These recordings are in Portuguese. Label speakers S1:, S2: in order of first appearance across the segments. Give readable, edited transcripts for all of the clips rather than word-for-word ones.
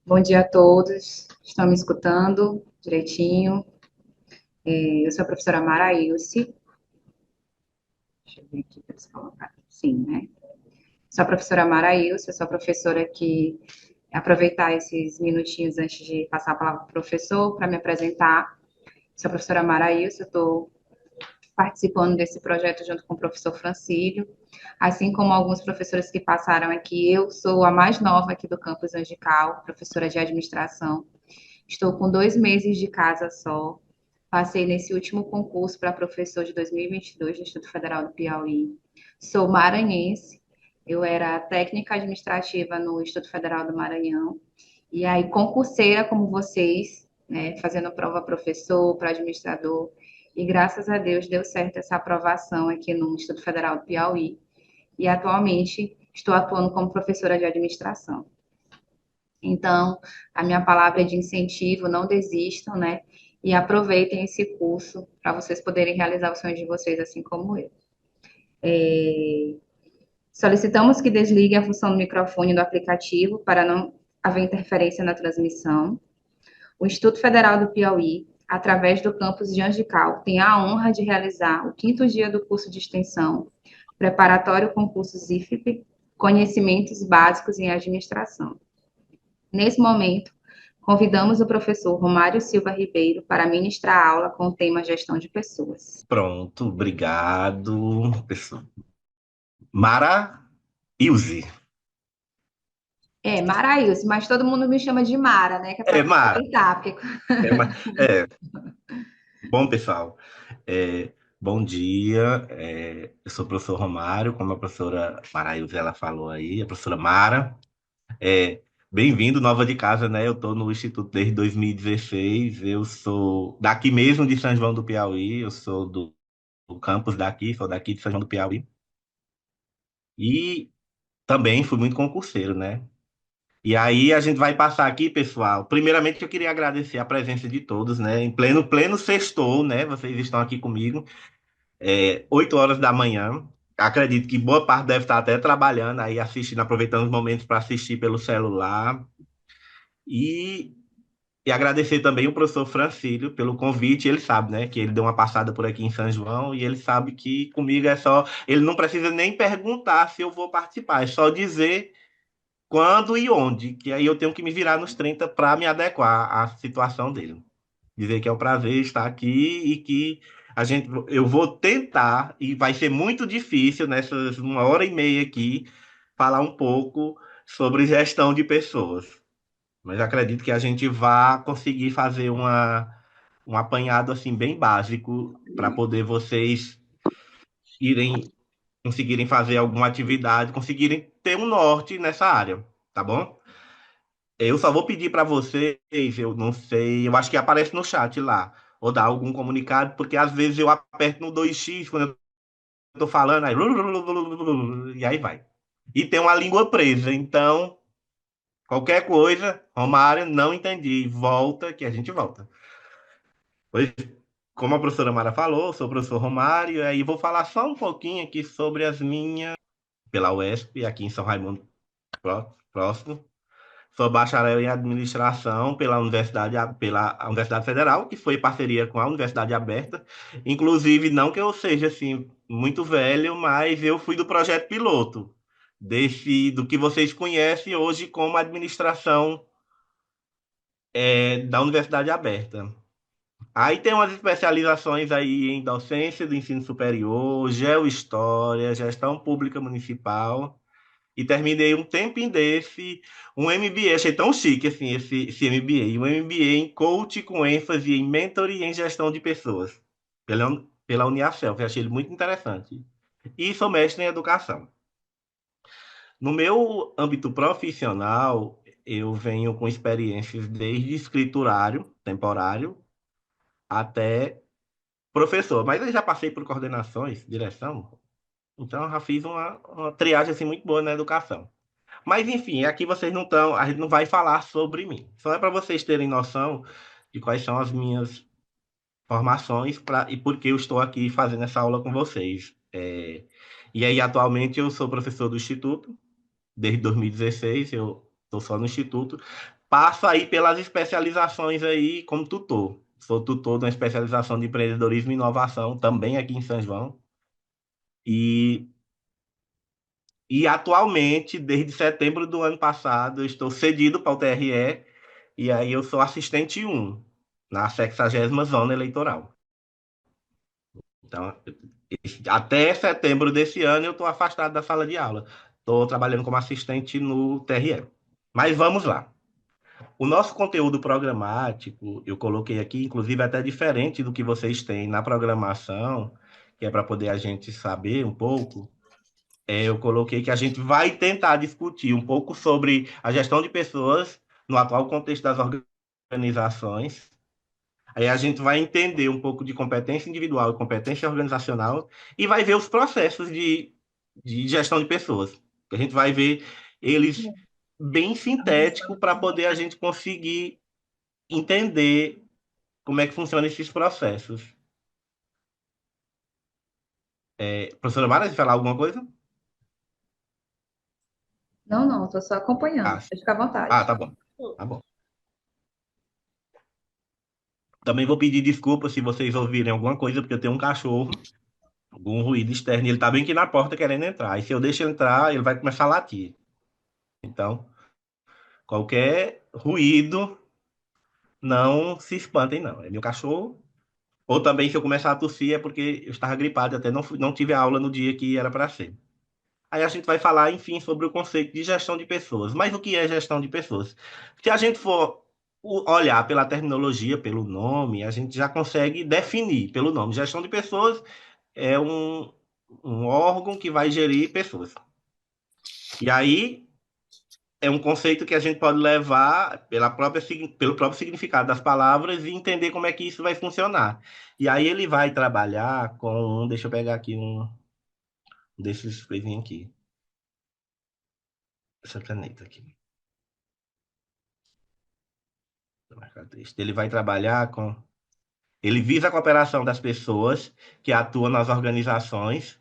S1: Bom dia a todos. Estão me escutando direitinho? Eu sou a professora Mara Ilse. Deixa eu ver aqui para eles colocar. Sim, né? Sou a professora Mara Ilse, eu sou a professora que aproveitar esses minutinhos antes de passar a palavra para o professor para me apresentar. Sou a professora Mara Ilse, eu estou participando desse projeto junto com o professor Francílio, assim como alguns professores que passaram aqui. Eu sou a mais nova aqui do campus Angical, professora de administração. Estou com 2 meses de casa só. Passei nesse último concurso para professor de 2022 do Instituto Federal do Piauí. Sou maranhense. Eu era técnica administrativa no Instituto Federal do Maranhão. E aí, concurseira como vocês, né, fazendo prova professor, para administrador. E graças a Deus deu certo essa aprovação aqui no Instituto Federal do Piauí. E atualmente estou atuando como professora de administração. Então, a minha palavra é de incentivo, não desistam, né? E aproveitem esse curso para vocês poderem realizar os sonhos de vocês, assim como eu. Solicitamos que desligue a função do microfone do aplicativo para não haver interferência na transmissão. O Instituto Federal do Piauí, através do campus de Angical, tem a honra de realizar o 5º dia do curso de extensão, preparatório concurso ZIFP, Conhecimentos Básicos em Administração. Nesse momento, convidamos o professor Romário Silva Ribeiro para ministrar a aula com o tema Gestão de Pessoas.
S2: Pronto, obrigado, pessoal. Mara Ilse.
S1: Maraílson, mas todo mundo me chama de Mara, né? Que é para
S2: Mara.
S1: facilitar, porque...
S2: É, é, bom, pessoal. Bom dia. Eu sou o professor Romário, como a professora Mara Ilse ela falou aí, a professora Mara. Bem-vindo, nova de casa, né? Eu estou no Instituto desde 2016. Eu sou daqui mesmo de São João do Piauí. Eu sou do campus daqui, sou daqui de São João do Piauí. E também fui muito concurseiro, né? E aí a gente vai passar aqui, pessoal. Primeiramente, eu queria agradecer a presença de todos, né? Em pleno sextou, né? Vocês estão aqui comigo, 8 horas da manhã. Acredito que boa parte deve estar até trabalhando aí, assistindo, aproveitando os momentos para assistir pelo celular. E, e agradecer também o professor Francílio pelo convite. Ele sabe, né? Que ele deu uma passada por aqui em São João e ele sabe que comigo é só. Ele não precisa nem perguntar se eu vou participar, é só dizer quando e onde, que aí eu tenho que me virar nos 30 para me adequar à situação dele. Dizer que é um prazer estar aqui e que eu vou tentar, e vai ser muito difícil nessas 1 hora e meia aqui, falar um pouco sobre gestão de pessoas. Mas acredito que a gente vai conseguir fazer um apanhado assim bem básico para poder vocês irem conseguirem fazer alguma atividade, conseguirem ter um norte nessa área, tá bom? Eu só vou pedir para vocês, eu não sei, eu acho que aparece no chat lá, ou dar algum comunicado, porque às vezes eu aperto no 2x quando eu tô falando, aí, e aí vai. E tem uma língua presa, então, qualquer coisa, Romário, não entendi, volta, que a gente volta. Pois, como a professora Mara falou, eu sou o professor Romário, e aí vou falar só um pouquinho aqui sobre as minhas, pela UESP, aqui em São Raimundo, próximo. Sou bacharel em administração pela Universidade Federal, que foi parceria com a Universidade Aberta. Inclusive, não que eu seja assim muito velho, mas eu fui do projeto piloto, do que vocês conhecem hoje como administração da Universidade Aberta. Aí tem umas especializações aí em docência do ensino superior, geohistória, gestão pública municipal. E terminei um tempinho desse, um MBA, achei tão chique assim, esse MBA, um MBA em coach com ênfase em mentoring e em gestão de pessoas, pela Uniaselv, eu achei ele muito interessante. E sou mestre em educação. No meu âmbito profissional, eu venho com experiências desde escriturário, temporário, até professor, mas eu já passei por coordenações, direção, então eu já fiz uma triagem assim, muito boa na educação. Mas enfim, aqui vocês não estão, a gente não vai falar sobre mim. Só é para vocês terem noção de quais são as minhas formações e por que eu estou aqui fazendo essa aula com vocês. E aí, atualmente, eu sou professor do Instituto, desde 2016, eu estou só no Instituto. passo aí pelas especializações aí como tutor. Sou tutor de uma especialização de empreendedorismo e inovação, também aqui em São João. E, e atualmente, desde setembro do ano passado, eu estou cedido para o TRE, e aí eu sou assistente 1 na 60ª Zona Eleitoral. Então, até setembro desse ano, eu estou afastado da sala de aula. Estou trabalhando como assistente no TRE. Mas vamos lá. O nosso conteúdo programático, eu coloquei aqui, inclusive até diferente do que vocês têm na programação, que é para poder a gente saber um pouco. Eu coloquei que a gente vai tentar discutir um pouco sobre a gestão de pessoas no atual contexto das organizações. Aí a gente vai entender um pouco de competência individual e competência organizacional e vai ver os processos de gestão de pessoas. A gente vai ver eles bem sintético para poder a gente conseguir entender como é que funcionam esses processos. Professora Mara, você falar alguma coisa?
S1: Não, não, estou só acompanhando.
S2: Ah,
S1: Pode ficar à vontade.
S2: tá bom. Tá bom. Também vou pedir desculpa se vocês ouvirem alguma coisa, porque eu tenho um cachorro, algum ruído externo, e ele tá bem aqui na porta querendo entrar. E se eu deixo ele entrar, ele vai começar a latir. Então, qualquer ruído, não se espantem, não. É meu cachorro. Ou também, se eu começar a tossir, é porque eu estava gripado, até não tive aula no dia que era para ser. Aí a gente vai falar, enfim, sobre o conceito de gestão de pessoas. Mas o que é gestão de pessoas? Se a gente for olhar pela terminologia, pelo nome, a gente já consegue definir pelo nome. Gestão de pessoas é um órgão que vai gerir pessoas. E aí é um conceito que a gente pode levar pelo próprio significado das palavras e entender como é que isso vai funcionar. E aí ele vai trabalhar com, deixa eu pegar aqui um desses coisinhos aqui, essa caneta aqui. Ele vai trabalhar com. Ele visa a cooperação das pessoas que atuam nas organizações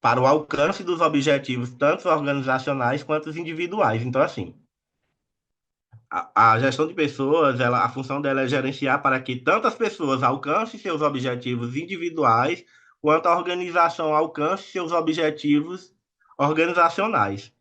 S2: para o alcance dos objetivos, tanto organizacionais quanto os individuais. Então, assim, a gestão de pessoas, a função dela é gerenciar para que tantas pessoas alcancem seus objetivos individuais, quanto a organização alcance seus objetivos organizacionais.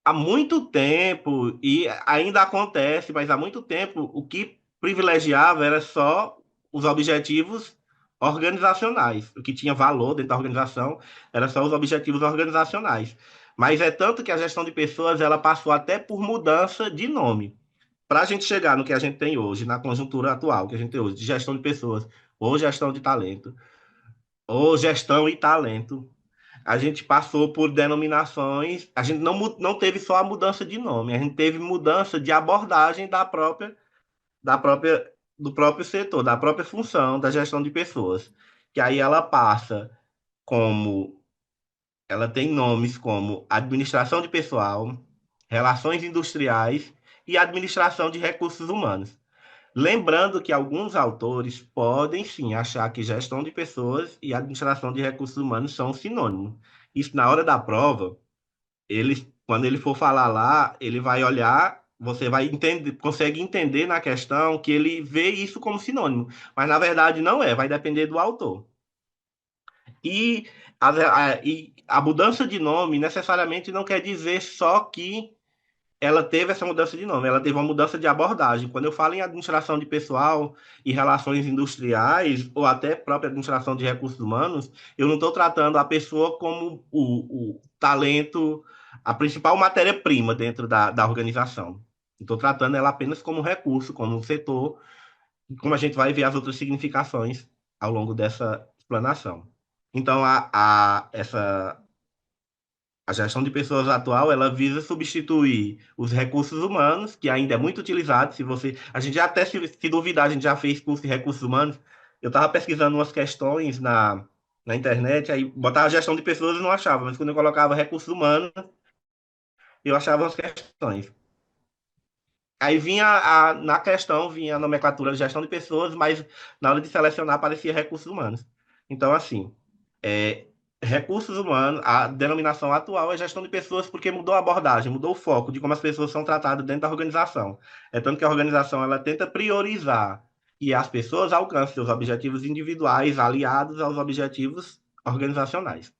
S2: Há muito tempo, e ainda acontece, mas há muito tempo, o que privilegiava era só os objetivos organizacionais. O que tinha valor dentro da organização era só os objetivos organizacionais. Mas é tanto que a gestão de pessoas ela passou até por mudança de nome. Para a gente chegar no que a gente tem hoje, na conjuntura atual que a gente tem hoje, de gestão de pessoas, ou gestão de talento, ou gestão e talento, a gente passou por denominações, a gente não teve só a mudança de nome, a gente teve mudança de abordagem da própria, do próprio setor, da própria função da gestão de pessoas. Que aí ela passa como, ela tem nomes como administração de pessoal, relações industriais e administração de recursos humanos. Lembrando que alguns autores podem sim achar que gestão de pessoas e administração de recursos humanos são sinônimos. Isso na hora da prova, quando ele for falar lá, ele vai olhar, você vai entender, consegue entender na questão que ele vê isso como sinônimo, mas na verdade não é, vai depender do autor. E a mudança de nome necessariamente não quer dizer só que ela teve essa mudança de nome, ela teve uma mudança de abordagem. Quando eu falo em administração de pessoal e relações industriais, ou até própria administração de recursos humanos, eu não estou tratando a pessoa como o talento, a principal matéria-prima dentro da organização. Estou tratando ela apenas como recurso, como um setor, como a gente vai ver as outras significações ao longo dessa explanação. Então, a gestão de pessoas atual, ela visa substituir os recursos humanos, que ainda é muito utilizado. Se você, a gente já até se duvidar, a gente já fez curso de recursos humanos. Eu estava pesquisando umas questões na internet, aí botava gestão de pessoas e não achava, mas quando eu colocava recursos humanos, eu achava as questões. Aí vinha na questão, vinha a nomenclatura de gestão de pessoas, mas na hora de selecionar aparecia recursos humanos. Então, assim, é, recursos humanos, a denominação atual é gestão de pessoas porque mudou a abordagem, mudou o foco de como as pessoas são tratadas dentro da organização. É tanto que a organização ela tenta priorizar e as pessoas alcancem seus objetivos individuais aliados aos objetivos organizacionais.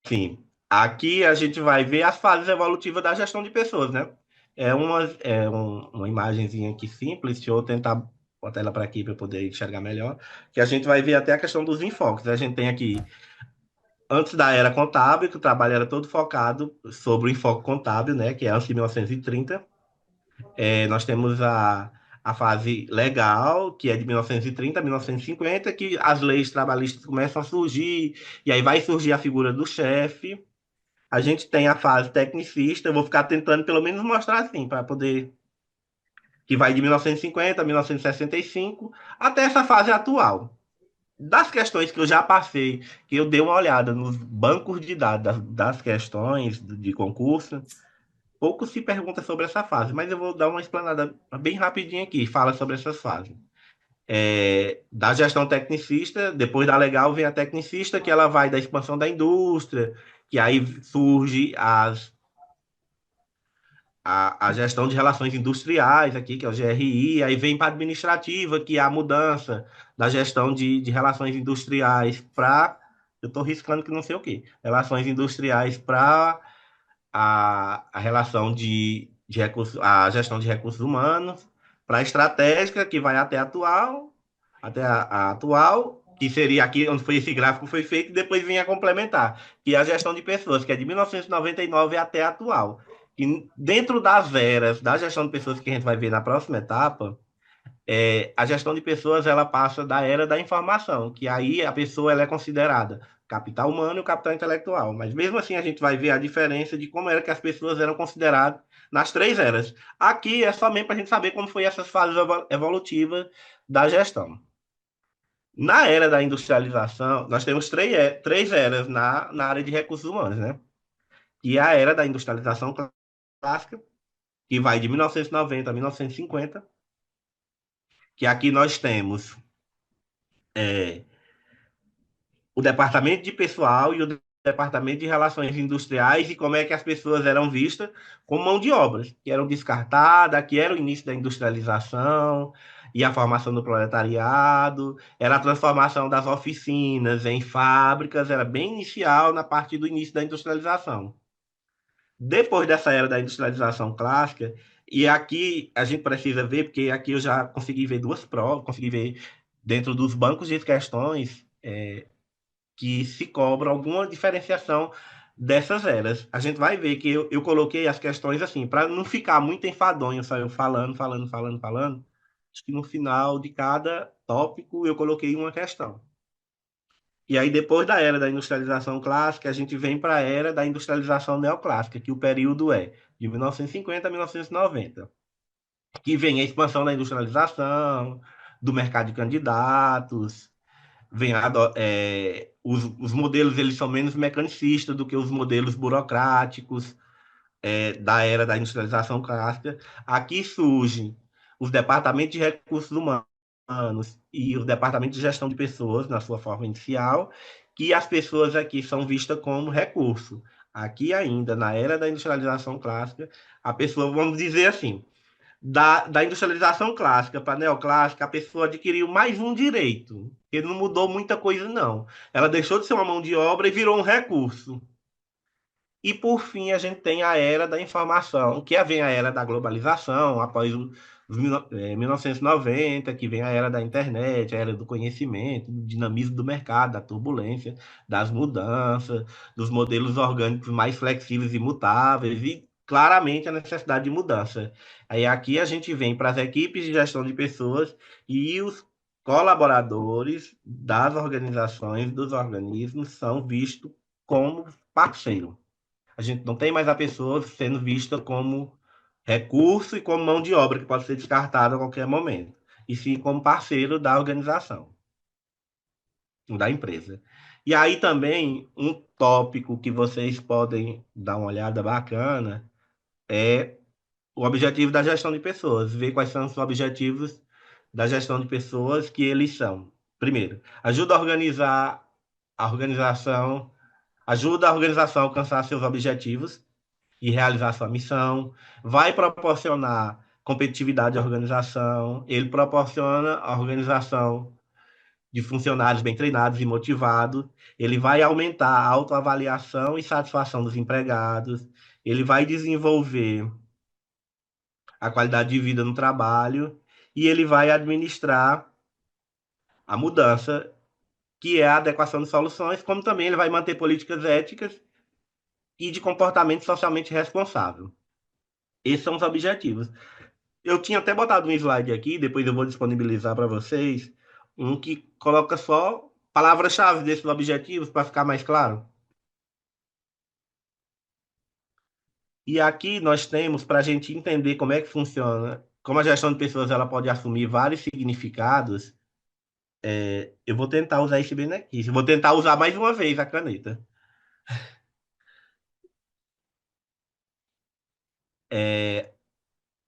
S2: Sim, aqui a gente vai ver as fases evolutivas da gestão de pessoas, né? Uma imagenzinha aqui simples, deixa eu tentar botar ela para aqui para eu poder enxergar melhor, que a gente vai ver até a questão dos enfoques. A gente tem aqui antes da era contábil, que o trabalho era todo focado sobre o enfoque contábil, né, que é antes de 1930. Nós temos a fase legal, que é de 1930 a 1950, que as leis trabalhistas começam a surgir, e aí vai surgir a figura do chefe. A gente tem a fase tecnicista, eu vou ficar tentando pelo menos mostrar assim, para poder. Que vai de 1950 a 1965, até essa fase atual. Das questões que eu já passei, que eu dei uma olhada nos bancos de dados das questões de concurso, pouco se pergunta sobre essa fase, mas eu vou dar uma explanada bem rapidinho aqui, fala sobre essas fases. Da gestão tecnicista, depois da legal vem a tecnicista, que ela vai da expansão da indústria, que aí surge a gestão de relações industriais aqui, que é o GRI, aí vem para a administrativa, que é a mudança da gestão de relações industriais para. Eu estou riscando que não sei o quê. Relações industriais para a relação de recursos, a gestão de recursos humanos, para a estratégica, que vai até a atual, até a atual, que seria aqui onde foi esse gráfico foi feito, e depois vem a complementar, que é a gestão de pessoas, que é de 1999 até a atual. E dentro das eras da gestão de pessoas que a gente vai ver na próxima etapa, a gestão de pessoas ela passa da era da informação, que aí a pessoa ela é considerada capital humano e o capital intelectual. Mas mesmo assim a gente vai ver a diferença de como era que as pessoas eram consideradas nas três eras. Aqui é somente para a gente saber como foi essas fases evolutivas da gestão. Na era da industrialização, nós temos três eras na área de recursos humanos, né? E a era da industrialização clássica, que vai de 1990 a 1950, que aqui nós temos é, o departamento de pessoal e o departamento de relações industriais e como é que as pessoas eram vistas como mão de obras, que eram descartadas, que era o início da industrialização e a formação do proletariado, era a transformação das oficinas em fábricas, era bem inicial na parte do início da industrialização. Depois dessa era da industrialização clássica, e aqui a gente precisa ver, porque aqui eu já consegui ver duas provas, consegui ver dentro dos bancos de questões que se cobra alguma diferenciação dessas eras. A gente vai ver que eu coloquei as questões assim, para não ficar muito enfadonho, só eu falando. Acho que no final de cada tópico eu coloquei uma questão. E aí, depois da era da industrialização clássica, a gente vem para a era da industrialização neoclássica, que o período é de 1950 a 1990, que vem a expansão da industrialização, do mercado de candidatos, vem os modelos eles são menos mecanicistas do que os modelos burocráticos da era da industrialização clássica. Aqui surgem os departamentos de recursos humanos e os departamentos de gestão de pessoas na sua forma inicial, que as pessoas aqui são vistas como recurso. Aqui ainda, na era da industrialização clássica, a pessoa, vamos dizer assim, da industrialização clássica para a neoclássica, a pessoa adquiriu mais um direito. Ele não mudou muita coisa, não. Ela deixou de ser uma mão de obra e virou um recurso. E, por fim, a gente tem a era da informação, que vem a era da globalização, após os 1990, que vem a era da internet, a era do conhecimento, do dinamismo do mercado, da turbulência, das mudanças, dos modelos orgânicos mais flexíveis e mutáveis, e claramente a necessidade de mudança. Aí aqui a gente vem para as equipes de gestão de pessoas e os colaboradores das organizações, dos organismos, são vistos como parceiros. A gente não tem mais a pessoa sendo vista como recurso e como mão de obra que pode ser descartada a qualquer momento, e sim como parceiro da organização, da empresa. E aí também um tópico que vocês podem dar uma olhada bacana é o objetivo da gestão de pessoas, ver quais são os objetivos da gestão de pessoas que eles são. Primeiro, ajuda a organizar a organização, ajuda a organização a alcançar seus objetivos e realizar sua missão, vai proporcionar competitividade à organização, ele proporciona a organização de funcionários bem treinados e motivados, ele vai aumentar a autoavaliação e satisfação dos empregados, ele vai desenvolver a qualidade de vida no trabalho e ele vai administrar a mudança, que é a adequação de soluções, como também ele vai manter políticas éticas e de comportamento socialmente responsável. Esses são os objetivos. Eu tinha até botado um slide aqui, depois eu vou disponibilizar para vocês, um que coloca só palavras-chave desses objetivos para ficar mais claro. E aqui nós temos, para a gente entender como é que funciona, como a gestão de pessoas ela pode assumir vários significados, eu vou tentar usar esse bem aqui. Eu vou tentar usar mais uma vez a caneta.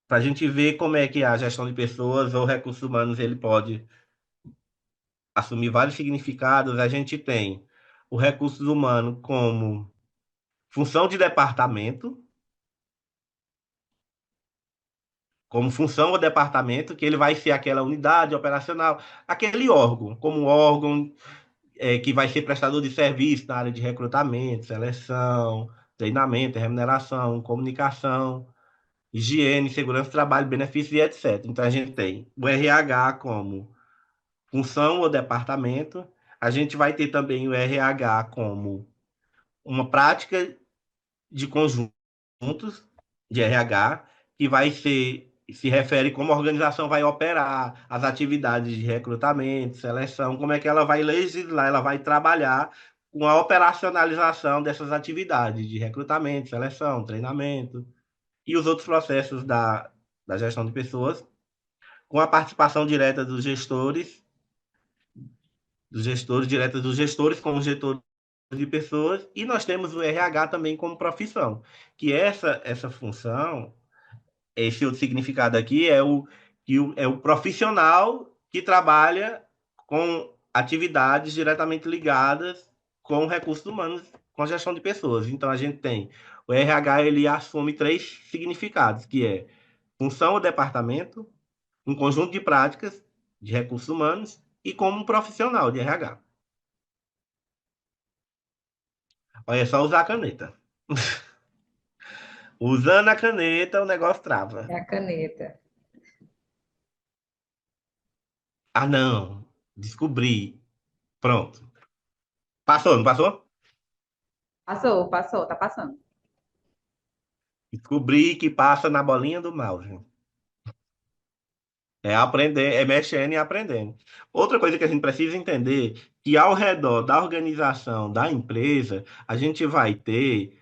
S2: Para a gente ver como é que a gestão de pessoas ou recursos humanos ele pode assumir vários significados, a gente tem o recursos humano como função de departamento, como função ou departamento, que ele vai ser aquela unidade operacional, aquele órgão, como órgão que vai ser prestador de serviço na área de recrutamento, seleção, treinamento, remuneração, comunicação, higiene, segurança do trabalho, benefícios e etc. Então a gente tem o RH como função ou departamento, a gente vai ter também o RH como uma prática de conjuntos de RH, que vai ser, se refere como a organização vai operar as atividades de recrutamento, seleção, como é que ela vai legislar, ela vai trabalhar com a operacionalização dessas atividades de recrutamento, seleção, treinamento e os outros processos da gestão de pessoas, com a participação direta dos gestores, direta dos gestores como gestores de pessoas, e nós temos o RH também como profissão, que essa função, esse outro significado aqui é o profissional que trabalha com atividades diretamente ligadas com recursos humanos, com gestão de pessoas. Então a gente tem o RH, ele assume três significados, que é função ou departamento, um conjunto de práticas de recursos humanos e como um profissional de RH. Olha, é só usar a caneta. Usando a caneta, o negócio trava.
S1: É a caneta.
S2: Ah, não. Descobri. Pronto. Passou, não passou?
S1: Passou, passou, tá passando.
S2: Descobri que passa na bolinha do mouse. É aprender, é mexendo e aprendendo. Outra coisa que a gente precisa entender, que ao redor da organização da empresa, a gente vai ter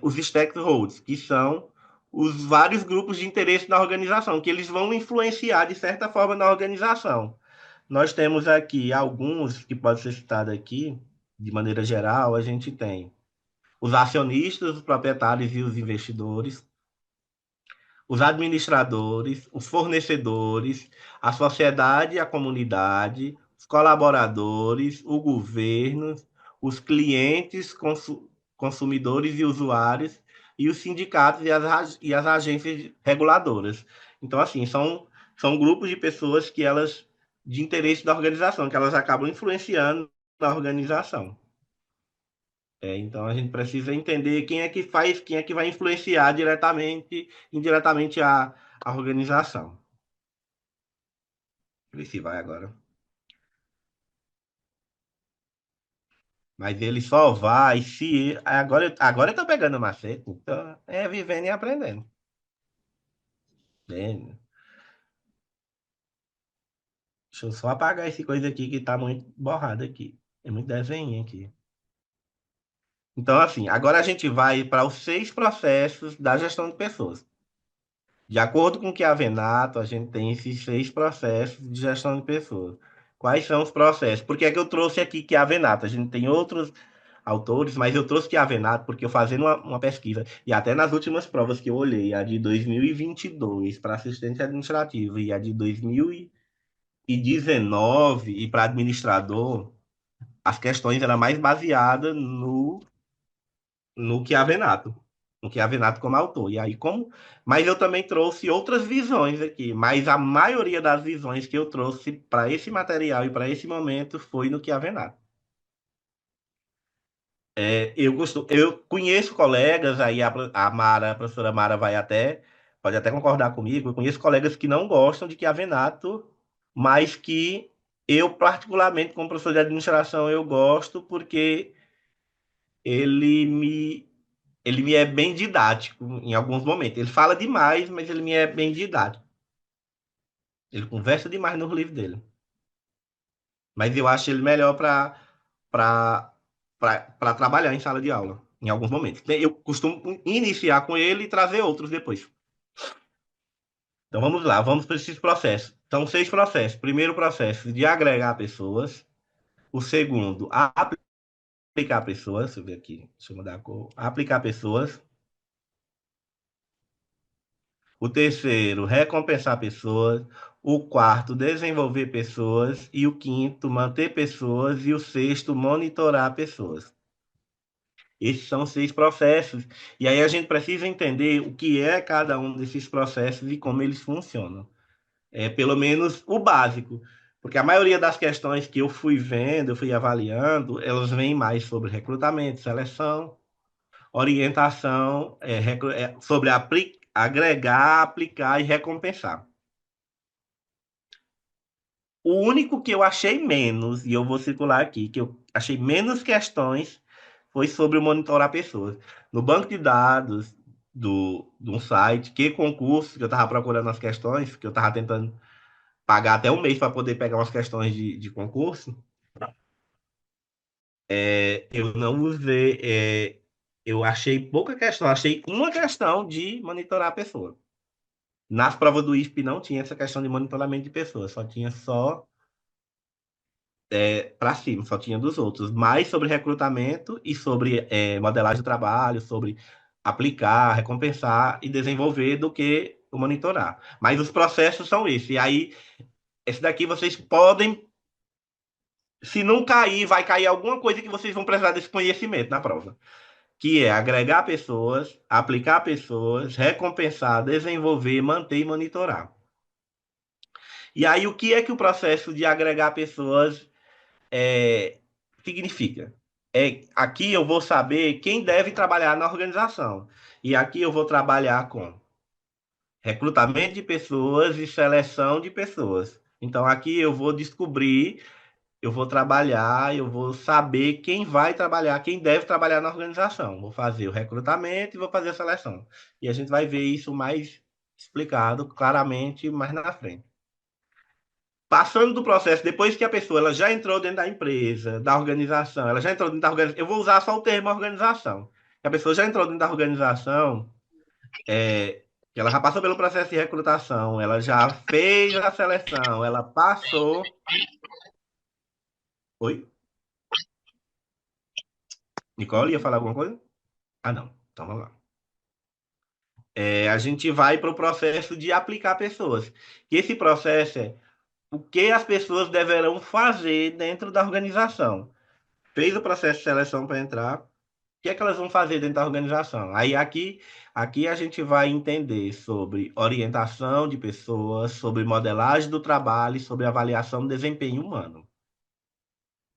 S2: os stakeholders, que são os vários grupos de interesse na organização, que eles vão influenciar de certa forma na organização. Nós temos aqui alguns que podem ser citados aqui, de maneira geral, a gente tem os acionistas, os proprietários e os investidores, os administradores, os fornecedores, a sociedade e a comunidade, os colaboradores, o governo, os clientes, consumidores e usuários, e os sindicatos e as agências reguladoras. Então, assim, são grupos de pessoas que elas, de interesse da organização, que elas acabam influenciando na organização. Então a gente precisa entender quem é que faz, quem é que vai influenciar diretamente, indiretamente a organização. Ver se vai agora. Mas ele só vai se. Agora eu tô pegando macete. Então é vivendo e aprendendo. Né? Deixa eu só apagar esse coisa aqui que tá muito borrado aqui. Tem muito desenho aqui. Então, assim, agora a gente vai para os 6 processos da gestão de pessoas. De acordo com o que a Venato, a gente tem esses 6 processos de gestão de pessoas. Quais são os processos? Por que é que eu trouxe aqui que a Venato? A gente tem outros autores, mas eu trouxe que a Venato porque eu fazendo uma pesquisa, e até nas últimas provas que eu olhei, a de 2022 para assistente administrativo e a de 2019 e para administrador, as questões eram mais baseadas no Chiavenato, no Chiavenato como autor. E aí, mas eu também trouxe outras visões aqui, mas a maioria das visões que eu trouxe para esse material e para esse momento foi no Chiavenato. Eu conheço colegas, aí a Mara, a professora Mara pode até concordar comigo, eu conheço colegas que não gostam de Chiavenato, mas que eu, particularmente, como professor de administração, eu gosto porque ele me, ele me é bem didático em alguns momentos. Ele fala demais, mas ele me é bem didático. Ele conversa demais nos livros dele. Mas eu acho ele melhor para trabalhar em sala de aula, em alguns momentos. Eu costumo iniciar com ele e trazer outros depois. Então vamos lá, vamos para esses processos. São 6 processos. Primeiro processo de agregar pessoas. O segundo, aplicar pessoas. Deixa eu ver aqui, deixa eu mudar a cor. Aplicar pessoas. O terceiro, recompensar pessoas. O quarto, desenvolver pessoas. E o quinto, manter pessoas. E o sexto, monitorar pessoas. Esses são 6 processos. E aí a gente precisa entender o que é cada um desses processos e como eles funcionam. Pelo menos o básico. Porque a maioria das questões que eu fui vendo, eu fui avaliando, elas vêm mais sobre recrutamento, seleção, orientação, sobre agregar, aplicar e recompensar. O único que eu achei menos, e eu vou circular aqui, que eu achei menos questões, foi sobre monitorar pessoas. No banco de dados de um site, que concurso, que eu estava procurando as questões, que eu estava tentando pagar até um mês para poder pegar umas questões de concurso, eu não usei, eu achei pouca questão, achei uma questão de monitorar a pessoa. Nas provas do ISP não tinha essa questão de monitoramento de pessoas, só tinha para cima, só tinha dos outros. Mais sobre recrutamento e sobre modelagem do trabalho, sobre aplicar, recompensar e desenvolver do que o monitorar. Mas os processos são esses. E aí, esse daqui vocês podem, se não cair, vai cair alguma coisa que vocês vão precisar desse conhecimento na prova. Que é agregar pessoas, aplicar pessoas, recompensar, desenvolver, manter e monitorar. E aí, o que é que o processo de agregar pessoas significa? Aqui eu vou saber quem deve trabalhar na organização. E aqui eu vou trabalhar com recrutamento de pessoas e seleção de pessoas. Então aqui eu vou descobrir, eu vou trabalhar, eu vou saber quem vai trabalhar, quem deve trabalhar na organização. Vou fazer o recrutamento e vou fazer a seleção. E a gente vai ver isso mais explicado claramente mais na frente. Passando do processo, depois que a pessoa ela já entrou dentro da empresa, da organização, ela já entrou dentro da organização, eu vou usar só o termo organização. A pessoa já entrou dentro da organização, que ela já passou pelo processo de recrutação, ela já fez a seleção, ela passou. Oi? Nicole, ia falar alguma coisa? Ah, não. Então vamos lá. A gente vai para o processo de aplicar pessoas. E esse processo é o que as pessoas deverão fazer dentro da organização. Fez o processo de seleção para entrar, o que é que elas vão fazer dentro da organização? Aí aqui a gente vai entender sobre orientação de pessoas, sobre modelagem do trabalho, sobre avaliação do desempenho humano.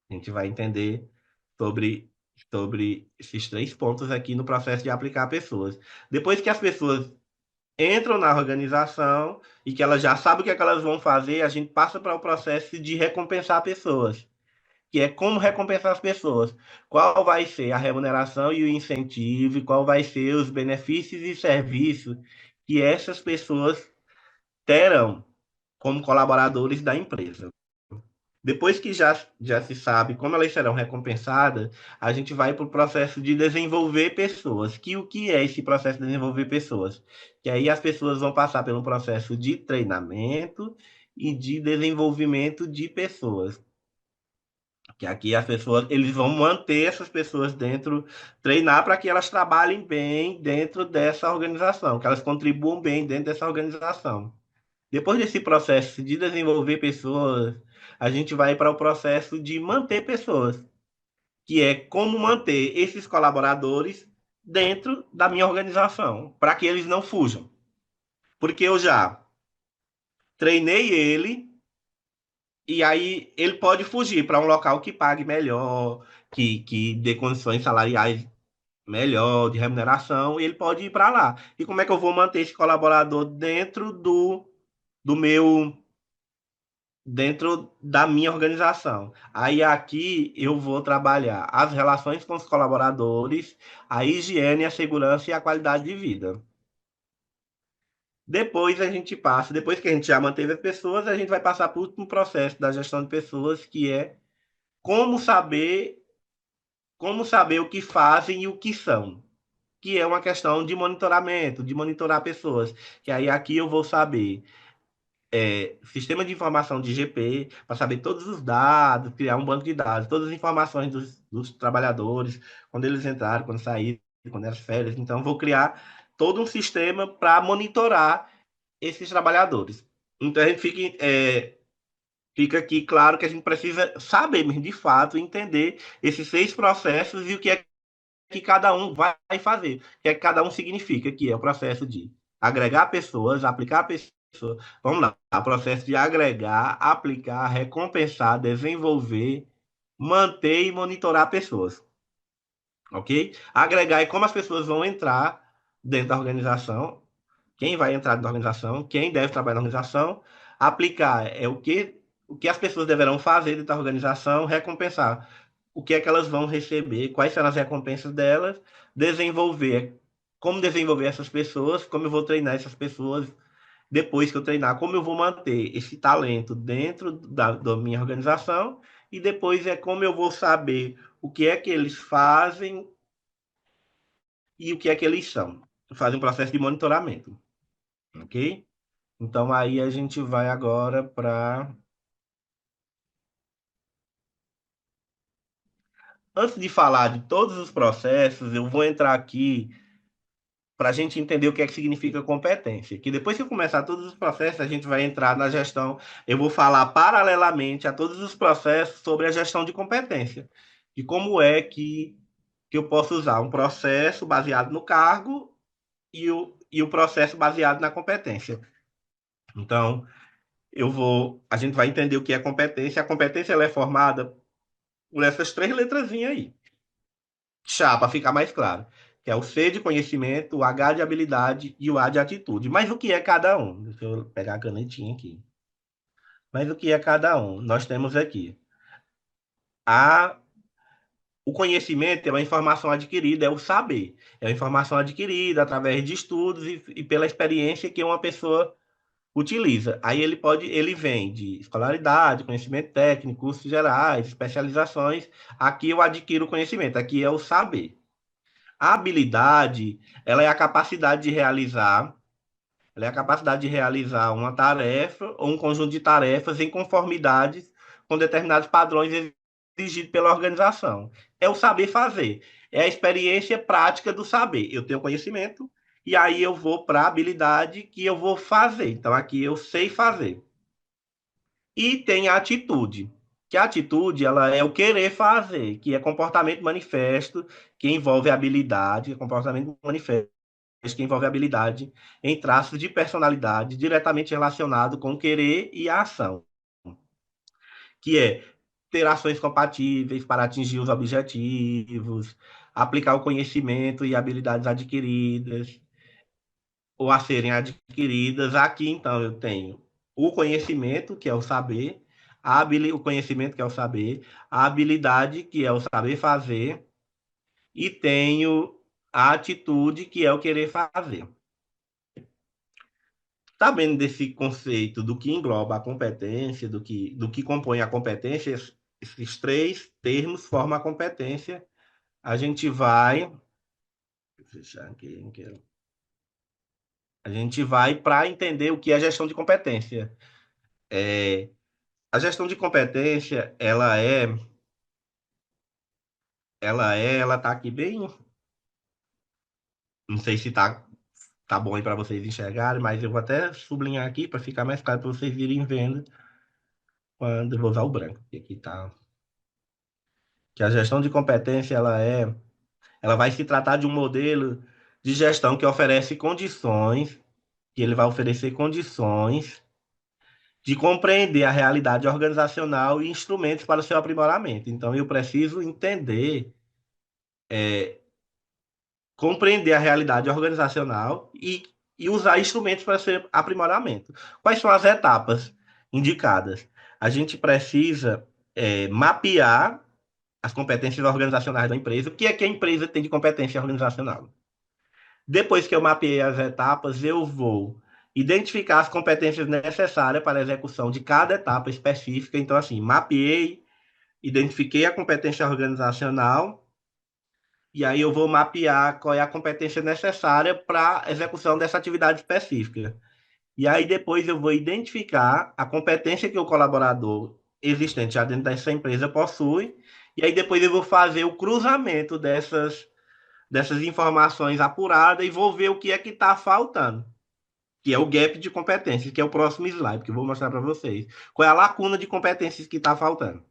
S2: A gente vai entender sobre, sobre esses 3 pontos aqui no processo de aplicar pessoas. Depois que as pessoas entram na organização e que elas já sabem o que é que elas vão fazer, a gente passa para o processo de recompensar pessoas, que é como recompensar as pessoas. Qual vai ser a remuneração e o incentivo, e qual vai ser os benefícios e serviços que essas pessoas terão como colaboradores da empresa. Depois que já se sabe como elas serão recompensadas, a gente vai para o processo de desenvolver pessoas. O que é esse processo de desenvolver pessoas? Que aí as pessoas vão passar pelo processo de treinamento e de desenvolvimento de pessoas. Que aqui as pessoas, eles vão manter essas pessoas dentro, treinar para que elas trabalhem bem dentro dessa organização, que elas contribuam bem dentro dessa organização. Depois desse processo de desenvolver pessoas, a gente vai para o processo de manter pessoas. que é como manter esses colaboradores dentro da minha organização, para que eles não fujam. Porque eu já treinei ele, e aí ele pode fugir para um local que pague melhor, que dê condições salariais melhor, de remuneração, e ele pode ir para lá. E como é que eu vou manter esse colaborador do meu dentro da minha organização? Aí aqui eu vou trabalhar as relações com os colaboradores, a higiene, a segurança e a qualidade de vida. Depois a gente passa, depois que a gente já manteve as pessoas, a gente vai passar por um processo da gestão de pessoas, que é como saber como saber o que fazem e o que são, que é uma questão de monitoramento, de monitorar pessoas. Que aí aqui eu vou saber sistema de informação de GP, para saber todos os dados, criar um banco de dados, todas as informações dos trabalhadores, quando eles entraram, quando saíram, quando eram férias. Então, vou criar todo um sistema para monitorar esses trabalhadores. Então, a gente fica aqui claro que a gente precisa saber, de fato, entender esses 6 processos e o que é que cada um vai fazer, o que é que cada um significa, que é o processo de agregar pessoas, aplicar pessoas. Vamos lá, o processo de agregar, aplicar, recompensar, desenvolver, manter e monitorar pessoas, ok? Agregar é como as pessoas vão entrar dentro da organização, quem vai entrar na organização, quem deve trabalhar na organização. Aplicar é o que as pessoas deverão fazer dentro da organização. Recompensar o que é que elas vão receber, quais serão as recompensas delas. Desenvolver, como desenvolver essas pessoas, como eu vou treinar essas pessoas. Depois que eu treinar, como eu vou manter esse talento dentro da minha organização. E depois é como eu vou saber o que é que eles fazem e o que é que eles são. Fazem um processo de monitoramento, ok? Então aí a gente vai agora para. Antes de falar de todos os processos, eu vou entrar aqui para a gente entender o que é que significa competência. Que depois que eu começar todos os processos, a gente vai entrar na gestão. Eu vou falar paralelamente a todos os processos sobre a gestão de competência. E como é que eu posso usar um processo baseado no cargo e o processo baseado na competência. Então, a gente vai entender o que é competência. A competência ela é formada por essas 3 letrazinhas aí. Chá, para ficar mais claro. Que é o C de conhecimento, o H de habilidade e o A de atitude. Mas o que é cada um? Deixa eu pegar a canetinha aqui. Mas o que é cada um? Nós temos aqui. A, o conhecimento é uma informação adquirida, é o saber. É uma informação adquirida através de estudos e pela experiência que uma pessoa utiliza. Aí ele vem de escolaridade, conhecimento técnico, cursos gerais, especializações. Aqui eu adquiro o conhecimento, aqui é o saber. A habilidade, ela é a capacidade de realizar uma tarefa ou um conjunto de tarefas em conformidade com determinados padrões exigidos pela organização. É o saber fazer, é a experiência prática do saber. Eu tenho conhecimento e aí eu vou para a habilidade que eu vou fazer. Então aqui eu sei fazer. E tem a atitude, que a atitude ela é o querer fazer, que é comportamento manifesto, que envolve habilidade, comportamento manifesto, que envolve habilidade em traços de personalidade diretamente relacionado com o querer e a ação, que é ter ações compatíveis para atingir os objetivos, aplicar o conhecimento e habilidades adquiridas ou a serem adquiridas. Aqui, então, eu tenho o conhecimento, que é o saber, o conhecimento, que é o saber, a habilidade, que é o saber fazer, e tenho a atitude, que é o querer fazer. Sabendo desse conceito do que engloba a competência, do que compõe a competência, esses 3 termos formam a competência. A gente vai. Vou fechar aqui, não quero. A gente vai para entender o que é gestão de competência. A gestão de competência, ela tá aqui bem. Não sei se tá bom aí para vocês enxergarem, mas eu vou até sublinhar aqui para ficar mais claro para vocês irem vendo quando eu vou usar o branco, porque aqui tá. que a gestão de competência ela vai se tratar de um modelo de gestão que oferece condições, que ele vai oferecer condições de compreender a realidade organizacional e instrumentos para o seu aprimoramento. Então, eu preciso entender, compreender a realidade organizacional e usar instrumentos para seu aprimoramento. Quais são as etapas indicadas? A gente precisa mapear as competências organizacionais da empresa. O que é que a empresa tem de competência organizacional? Depois que eu mapeei as etapas, eu vou identificar as competências necessárias para a execução de cada etapa específica. Então, assim, mapeei, identifiquei a competência organizacional, e aí eu vou mapear qual é a competência necessária para a execução dessa atividade específica. E aí depois eu vou identificar a competência que o colaborador existente já dentro dessa empresa possui, e aí depois eu vou fazer o cruzamento dessas informações apuradas e vou ver o que é que está faltando, que é o gap de competências, que é o próximo slide, que eu vou mostrar para vocês. Qual é a lacuna de competências que está faltando.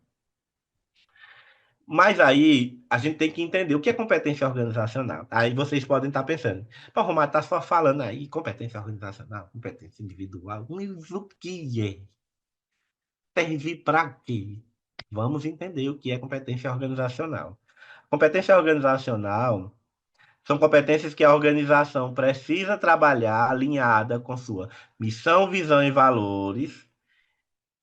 S2: Mas aí a gente tem que entender o que é competência organizacional. Aí vocês podem estar pensando, o Romário está só falando aí competência organizacional, competência individual, mas o que é? Serve para quê? Vamos entender o que é competência organizacional. Competência organizacional são competências que a organização precisa trabalhar alinhada com sua missão, visão e valores.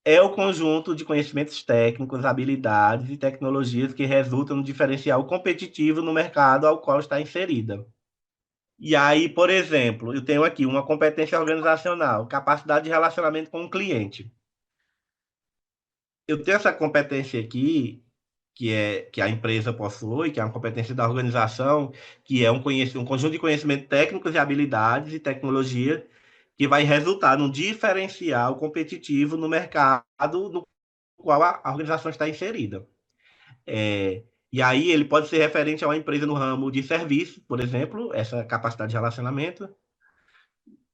S2: É o conjunto de conhecimentos técnicos, habilidades e tecnologias que resultam no diferencial competitivo no mercado ao qual está inserida. E aí, por exemplo, eu tenho aqui uma competência organizacional, capacidade de relacionamento com o cliente. Eu tenho essa competência aqui, que a empresa possui, que é uma competência da organização, que é um conjunto de conhecimentos técnicos e habilidades e tecnologia que vai resultar num diferencial competitivo no mercado no qual a organização está inserida. E aí ele pode ser referente a uma empresa no ramo de serviço, por exemplo, essa capacidade de relacionamento,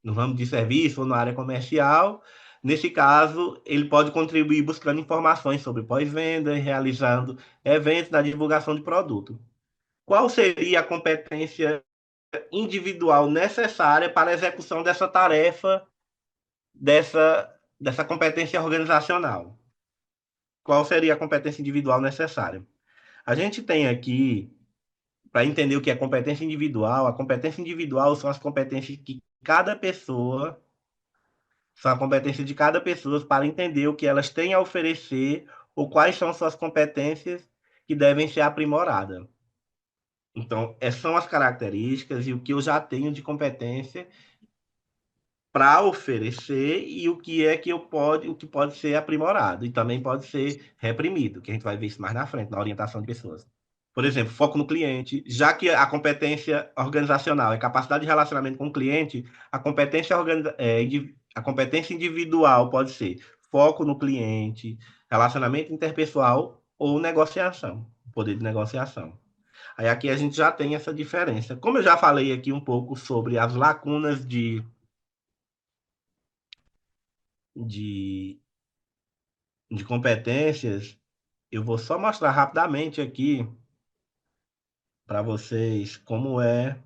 S2: no ramo de serviço ou na área comercial. Nesse caso, ele pode contribuir buscando informações sobre pós-venda, realizando eventos na divulgação de produto. Qual seria a competência individual necessária para a execução dessa tarefa, dessa competência organizacional? Qual seria a competência individual necessária? A gente tem aqui, para entender o que é competência individual, a competência individual são as competências que cada pessoa são a competência de cada pessoa para entender o que elas têm a oferecer ou quais são suas competências que devem ser aprimoradas. Então, essas são as características e o que eu já tenho de competência para oferecer e o que é que o que pode ser aprimorado e também pode ser reprimido, que a gente vai ver isso mais na frente, na orientação de pessoas. Por exemplo, foco no cliente, já que a competência organizacional é capacidade de relacionamento com o cliente, a competência individual pode ser foco no cliente, relacionamento interpessoal ou negociação, poder de negociação. Aí aqui a gente já tem essa diferença. Como eu já falei aqui um pouco sobre as lacunas de, de competências, eu vou só mostrar rapidamente aqui para vocês como é.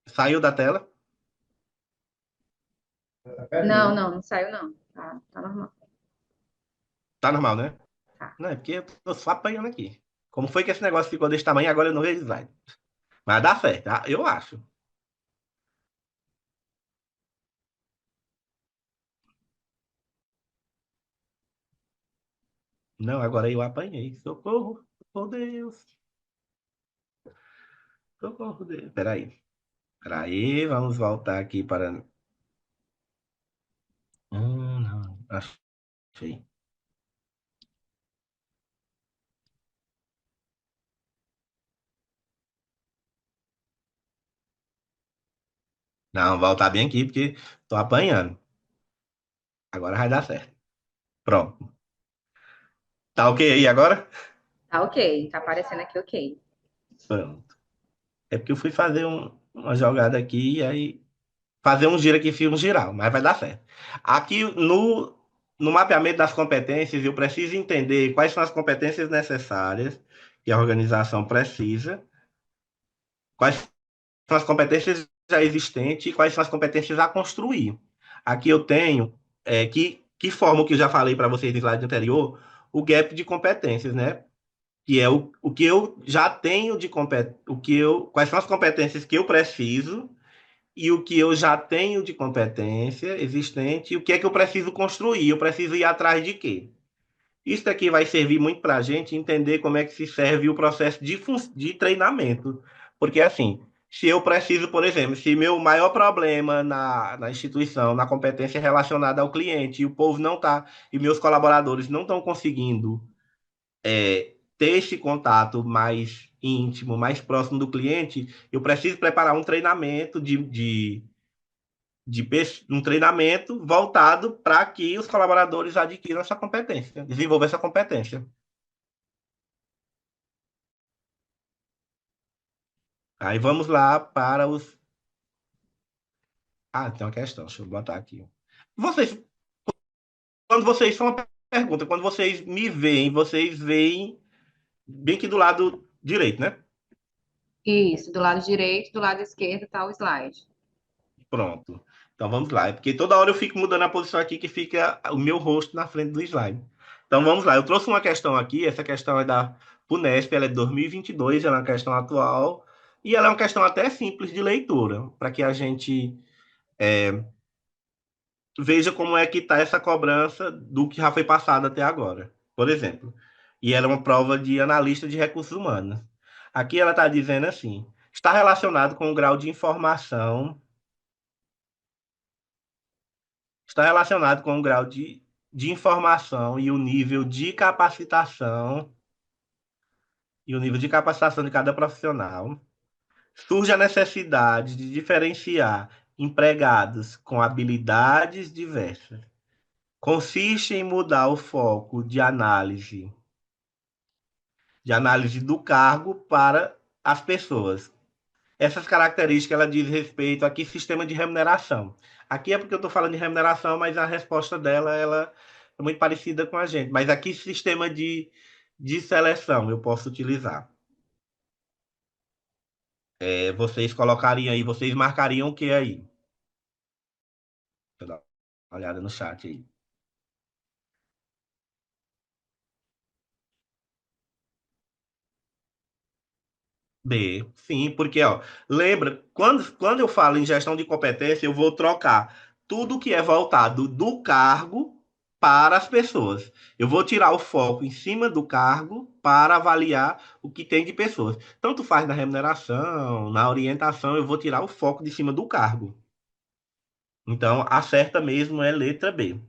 S2: Saiu da tela?
S1: Não, não, não saiu não. Tá normal.
S2: Tá normal, né?
S1: Tá.
S2: Não, é porque eu tô só apanhando aqui. Como foi que esse negócio ficou desse tamanho? Agora eu não vejo slide. Mas dá certo, tá? Eu acho. Não, agora eu apanhei. Socorro, oh Deus. Socorro, Deus. Peraí. Peraí, vamos voltar aqui para. Não. Achei. Não, voltar bem aqui, porque tô apanhando. Agora vai dar certo. Pronto. Tá ok aí agora?
S1: Tá ok, tá aparecendo aqui ok.
S2: Pronto. É porque eu fui fazer uma jogada aqui e aí fazer um giro aqui, fiz um giral, mas vai dar certo. Aqui no. no mapeamento das competências, eu preciso entender quais são as competências necessárias que a organização precisa, quais são as competências já existentes e quais são as competências a construir. Aqui eu tenho, que forma o que eu já falei para vocês no slide anterior, o gap de competências, né? Que é o que eu já tenho de competência, quais são as competências que eu preciso e o que eu já tenho de competência existente e o que é que eu preciso construir. Eu preciso ir atrás de quê? Isso aqui vai servir muito para a gente entender como é que se serve o processo de treinamento. Porque, assim, se eu preciso, por exemplo, se meu maior problema na instituição, na competência relacionada ao cliente, e o povo não está, e meus colaboradores não estão conseguindo ter esse contato mais íntimo, mais próximo do cliente, eu preciso preparar um treinamento um treinamento voltado para que os colaboradores adquiram essa competência, desenvolvam essa competência. Aí vamos lá para os. Ah, tem uma questão, deixa eu botar aqui. Vocês, quando vocês são uma pergunta, quando vocês veem bem que do lado direito, né?
S1: Isso, do lado direito, do lado esquerdo está o slide.
S2: Pronto. Então vamos lá. É porque toda hora eu fico mudando a posição aqui que fica o meu rosto na frente do slide. Então vamos lá. Eu trouxe uma questão aqui. Essa questão é da Punesp, ela é de 2022, ela é uma questão atual. E ela é uma questão até simples de leitura, para que a gente veja como é que está essa cobrança do que já foi passado até agora. Por exemplo, e ela é uma prova de analista de recursos humanos. Aqui ela está dizendo assim: está relacionado com o grau de informação, está relacionado com o grau de informação e o nível de capacitação de cada profissional. Surge a necessidade de diferenciar empregados com habilidades diversas. Consiste em mudar o foco de análise do cargo para as pessoas. Essas características ela diz respeito a que sistema de remuneração. Aqui é porque eu estou falando de remuneração, mas a resposta dela ela é muito parecida com a gente. Mas aqui sistema de seleção eu posso utilizar. Vocês colocariam aí, vocês marcariam o que aí? Deixa eu dar uma olhada no chat aí. B, sim, porque ó, lembra, quando eu falo em gestão de competência, eu vou trocar tudo que é voltado do cargo para as pessoas. Eu vou tirar o foco em cima do cargo para avaliar o que tem de pessoas. Tanto faz na remuneração, na orientação, eu vou tirar o foco de cima do cargo. Então, a certa mesmo é letra B,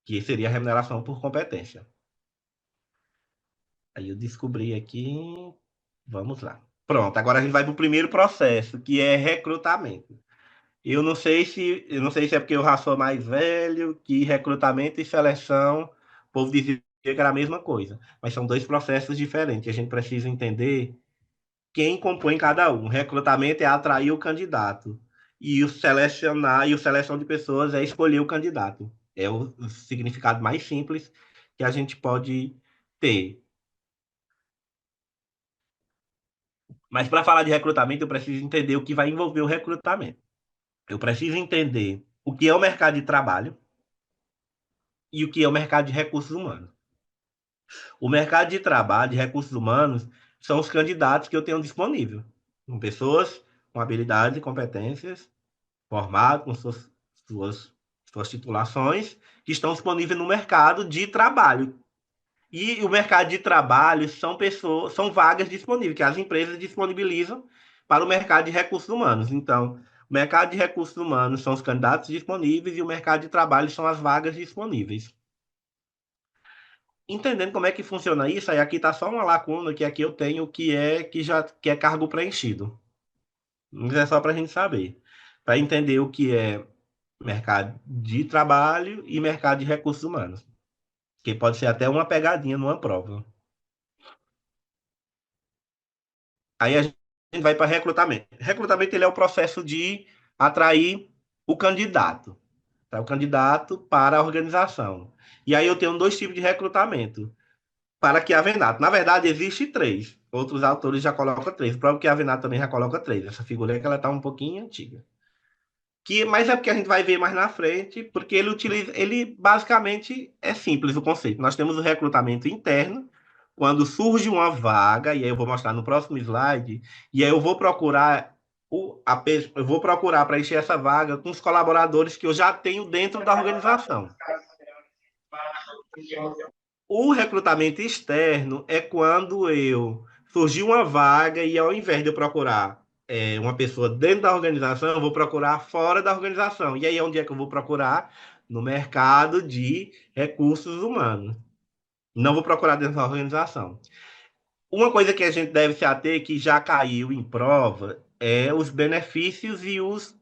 S2: que seria a remuneração por competência. Aí eu descobri aqui, vamos lá. Pronto, agora a gente vai para o primeiro processo, que é recrutamento. Eu não sei se é porque eu já sou mais velho, que recrutamento e seleção, o povo dizia que era a mesma coisa, mas são dois processos diferentes. A gente precisa entender quem compõe cada um. Recrutamento é atrair o candidato e o seleção de pessoas é escolher o candidato. É o significado mais simples que a gente pode ter. Mas para falar de recrutamento, eu preciso entender o que vai envolver o recrutamento. Eu preciso entender o que é o mercado de trabalho e o que é o mercado de recursos humanos. O mercado de trabalho de recursos humanos são os candidatos que eu tenho disponível. São pessoas com habilidades e competências, formadas com suas, suas titulações, que estão disponíveis no mercado de trabalho. E o mercado de trabalho são vagas disponíveis, que as empresas disponibilizam para o mercado de recursos humanos. Então, o mercado de recursos humanos são os candidatos disponíveis e o mercado de trabalho são as vagas disponíveis. Entendendo como é que funciona isso, aí aqui está só uma lacuna que aqui eu tenho que é cargo preenchido. Isso é só para a gente saber. Para entender o que é mercado de trabalho e mercado de recursos humanos. Que pode ser até uma pegadinha numa prova. Aí a gente vai para recrutamento. Recrutamento ele é o processo de atrair o candidato. Tá? O candidato para a organização. E aí eu tenho dois tipos de recrutamento para Chiavenato. Na verdade, existe três. Outros autores já colocam três. O próprio Chiavenato também já coloca três. Essa figura que ela está um pouquinho antiga. Mas é porque a gente vai ver mais na frente, porque ele basicamente é simples o conceito. Nós temos o recrutamento interno, quando surge uma vaga, e aí eu vou mostrar no próximo slide, e aí eu vou procurar eu vou procurar preencher essa vaga com os colaboradores que eu já tenho dentro da organização. O recrutamento externo é quando eu surgiu uma vaga e ao invés de eu procurar uma pessoa dentro da organização, eu vou procurar fora da organização. E aí onde é que eu vou procurar? No mercado de recursos humanos. Não vou procurar dentro da organização. Uma coisa que a gente deve se ater, que já caiu em prova, é os benefícios e os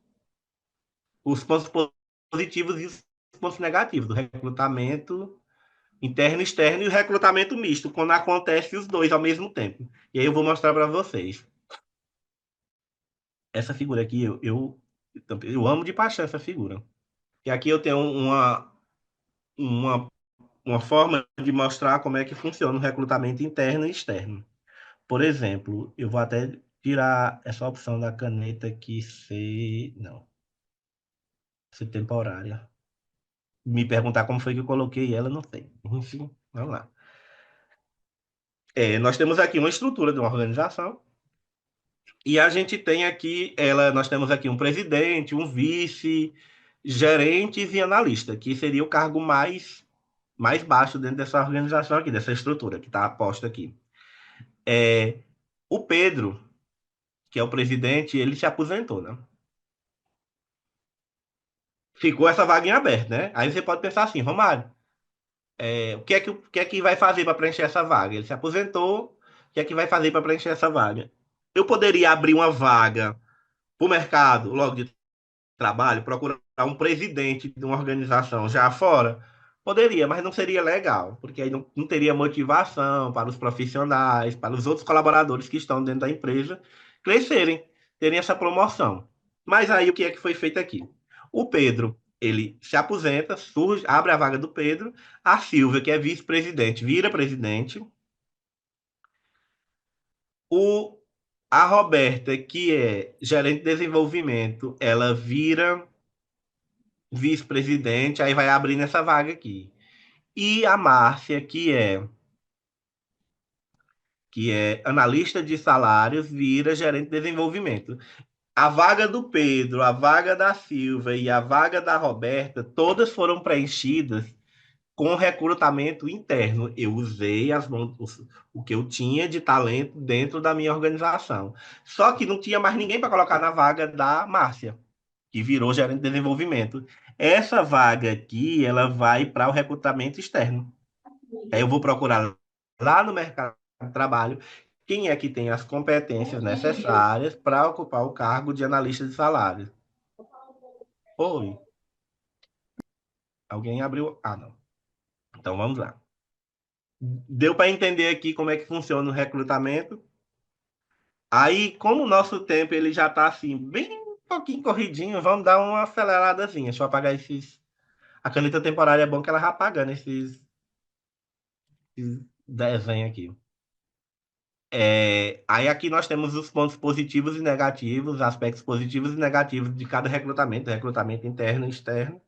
S2: pontos positivos e os pontos negativos do recrutamento interno e externo e o recrutamento misto, quando acontece os dois ao mesmo tempo. E aí eu vou mostrar para vocês. Essa figura aqui, eu amo de paixão essa figura. E aqui eu tenho uma, uma forma de mostrar como é que funciona o recrutamento interno e externo. Por exemplo, eu vou até tirar essa opção da caneta aqui ser... Não, ser temporária. Me perguntar como foi que eu coloquei ela, não sei. Enfim, vamos lá. Nós temos aqui uma estrutura de uma organização. E a gente tem aqui, nós temos aqui um presidente, um vice, gerentes e analista, que seria o cargo mais baixo dentro dessa organização aqui, dessa estrutura que está posta aqui. O Pedro, que é o presidente, ele se aposentou, né? Ficou essa vaga em aberto, né? Aí você pode pensar assim, Romário, o que é que vai fazer para preencher essa vaga? Ele se aposentou, o que é que vai fazer para preencher essa vaga? Eu poderia abrir uma vaga para o mercado logo de trabalho, procurar um presidente de uma organização já fora? Poderia, mas não seria legal, porque aí não teria motivação para os profissionais, para os outros colaboradores que estão dentro da empresa crescerem, terem essa promoção. Mas aí o que é que foi feito aqui? O Pedro, ele se aposenta, surge, abre a vaga do Pedro, a Silvia, que é vice-presidente, vira presidente, o, a Roberta, que é gerente de desenvolvimento, ela vira vice-presidente, aí vai abrir nessa vaga aqui. E a Márcia, que é analista de salários, vira gerente de desenvolvimento. A vaga do Pedro, a vaga da Silva e a vaga da Roberta, todas foram preenchidas com recrutamento interno. Eu usei o que eu tinha de talento dentro da minha organização. Só que não tinha mais ninguém para colocar na vaga da Márcia, que virou gerente de desenvolvimento. Essa vaga aqui, ela vai para o recrutamento externo. Aí eu vou procurar lá no mercado de trabalho quem é que tem as competências necessárias para ocupar o cargo de analista de salário. Oi, alguém abriu? Ah, não. Então vamos lá. Deu para entender aqui como é que funciona o recrutamento. Aí, como o nosso tempo ele já está assim, bem um pouquinho corridinho, vamos dar uma aceleradazinha. Deixa eu apagar esses. A caneta temporária é bom que ela vai apagando esses desenhos aqui. Aí aqui nós temos os pontos positivos e negativos, aspectos positivos e negativos de cada recrutamento interno e externo,